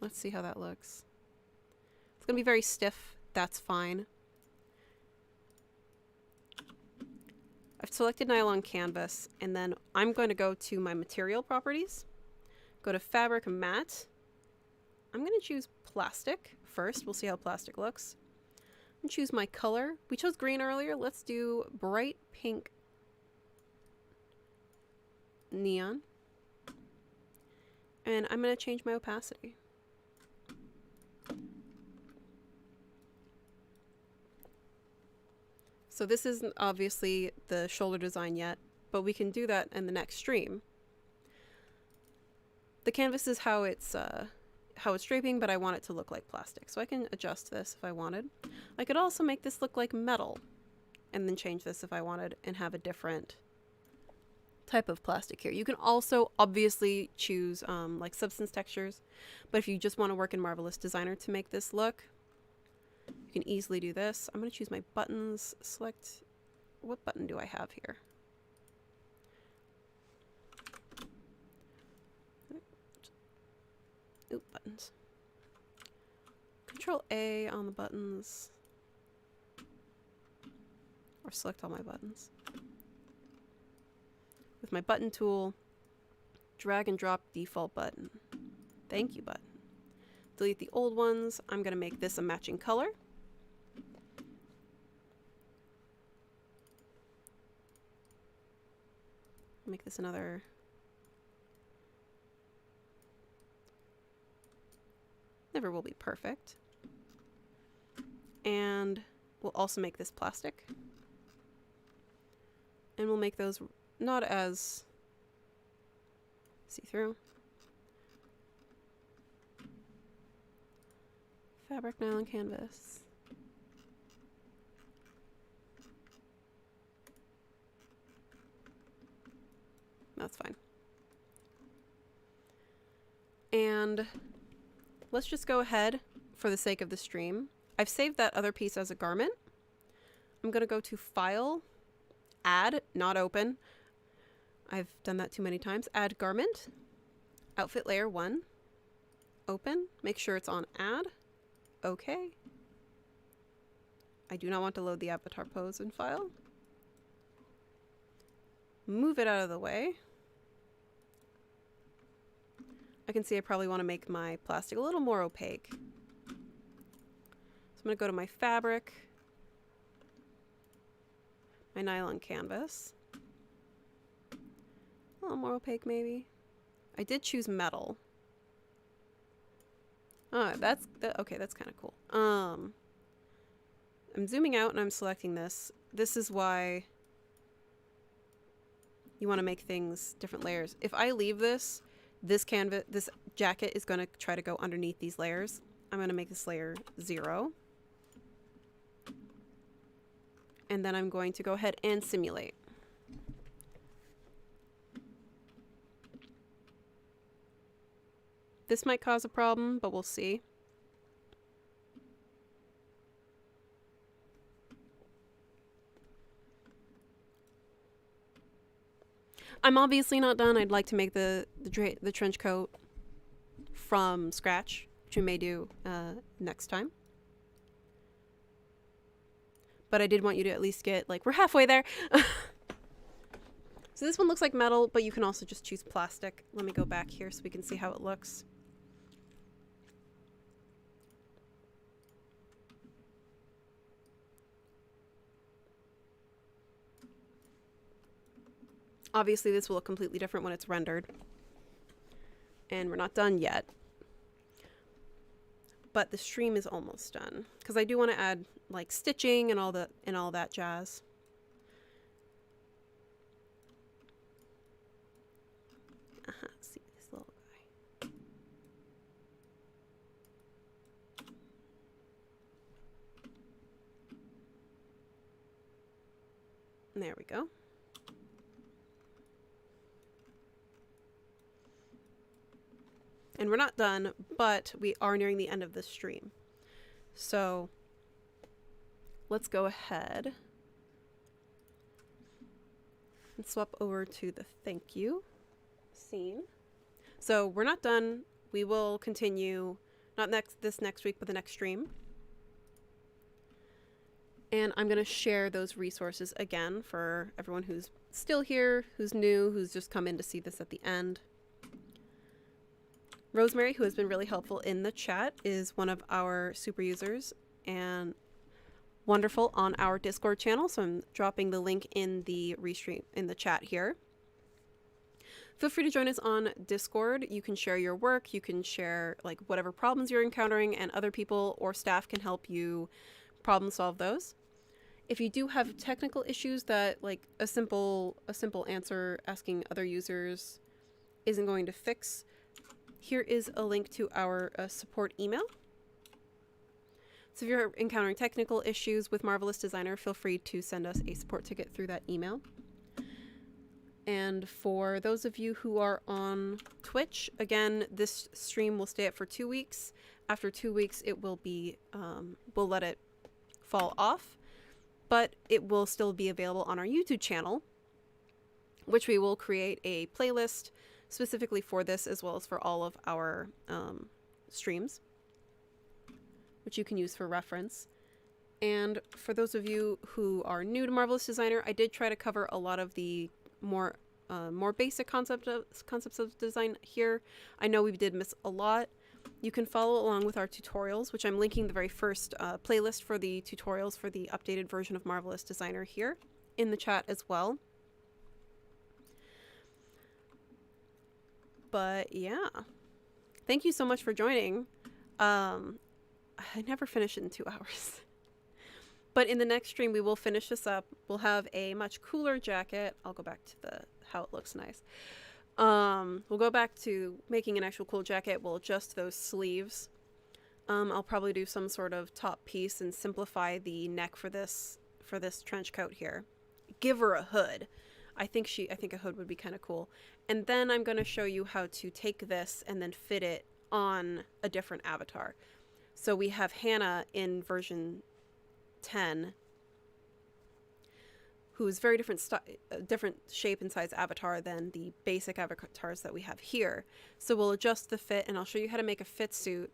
Let's see how that looks. It's going to be very stiff. That's fine. I've selected nylon canvas, and then I'm going to go to my material properties. Go to fabric matte. I'm going to choose plastic first. We'll see how plastic looks. And choose my color. We chose green earlier. Let's do bright pink neon. And I'm going to change my opacity. So this isn't obviously the shoulder design yet, but we can do that in the next stream. The canvas is how it's draping, but I want it to look like plastic. So I can adjust this if I wanted. I could also make this look like metal and then change this if I wanted and have a different type of plastic here. You can also obviously choose like substance textures, but if you just want to work in Marvelous Designer to make this look, you can easily do this. I'm going to choose my buttons, select, what button do I have here? Oop, buttons. Control A on the buttons. Or select all my buttons. With my button tool, drag and drop default button. Thank you button. Delete the old ones. I'm going to make this a matching color. Make this another. Never will be perfect. And we'll also make this plastic. And we'll make those not as see-through. Fabric nylon canvas. That's fine. And let's just go ahead for the sake of the stream. I've saved that other piece as a garment. I'm going to go to File, Add, not Open. I've done that too many times. Add Garment, Outfit Layer 1, Open, make sure it's on Add, OK. I do not want to load the avatar pose in File. Move it out of the way. I can see I probably want to make my plastic a little more opaque. So I'm going to go to my fabric, my nylon canvas. A little more opaque maybe. I did choose metal. Oh, okay, that's kind of cool. I'm zooming out and I'm selecting this. This is why you want to make things different layers. If I leave this canvas, this jacket is going to try to go underneath these layers. I'm going to make this layer 0. And then I'm going to go ahead and simulate. This might cause a problem, but we'll see. I'm obviously not done. I'd like to make the trench coat from scratch, which we may do next time. But I did want you to at least get, like, we're halfway there. So this one looks like metal, but you can also just choose plastic. Let me go back here so we can see how it looks. Obviously, this will look completely different when it's rendered. And we're not done yet. But the stream is almost done. Because I do want to add, like, stitching and all that jazz. Let's see this little guy. There we go. And we're not done, but we are nearing the end of this stream. So let's go ahead and swap over to the thank you scene. So we're not done. We will continue, not this next week, but the next stream. And I'm going to share those resources again for everyone who's still here, who's new, who's just come in to see this at the end. Rosemary, who has been really helpful in the chat, is one of our super users and wonderful on our Discord channel. So I'm dropping the link in the restream in the chat here. Feel free to join us on Discord. You can share your work. You can share like whatever problems you're encountering, and other people or staff can help you problem solve those. If you do have technical issues that like a simple answer asking other users isn't going to fix, here is a link to our support email. So if you're encountering technical issues with Marvelous Designer, feel free to send us a support ticket through that email. And for those of you who are on Twitch, again, this stream will stay up for 2 weeks. After 2 weeks, it will be, we'll let it fall off, but it will still be available on our YouTube channel, which we will create a playlist specifically for this, as well as for all of our streams, which you can use for reference. And for those of you who are new to Marvelous Designer, I did try to cover a lot of the more basic concepts of design here. I know we did miss a lot. You can follow along with our tutorials, which I'm linking the very first playlist for the tutorials for the updated version of Marvelous Designer here in the chat as well. But yeah, thank you so much for joining. I never finish it in 2 hours. But in the next stream, we will finish this up. We'll have a much cooler jacket. I'll go back to how it looks nice. We'll go back to making an actual cool jacket. We'll adjust those sleeves. I'll probably do some sort of top piece and simplify the neck for this trench coat here. Give her a hood. I think a hood would be kind of cool. And then I'm going to show you how to take this and then fit it on a different avatar. So we have Hannah in version 10, who's very different shape and size avatar than the basic avatars that we have here. So we'll adjust the fit, and I'll show you how to make a fit suit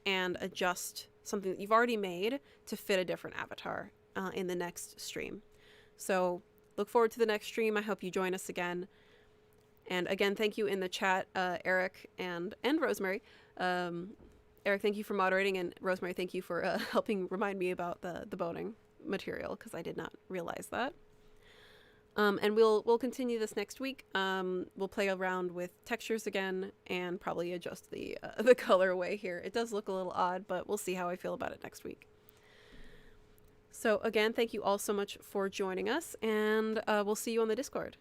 and adjust something that you've already made to fit a different avatar in the next stream. So look forward to the next stream. I hope you join us again. And again, thank you in the chat, Eric and Rosemary. Eric, thank you for moderating, and Rosemary, thank you for helping remind me about the boning material, because I did not realize that. And we'll continue this next week. We'll play around with textures again and probably adjust the colorway here. It does look a little odd, but we'll see how I feel about it next week. So again, thank you all so much for joining us, and we'll see you on the Discord.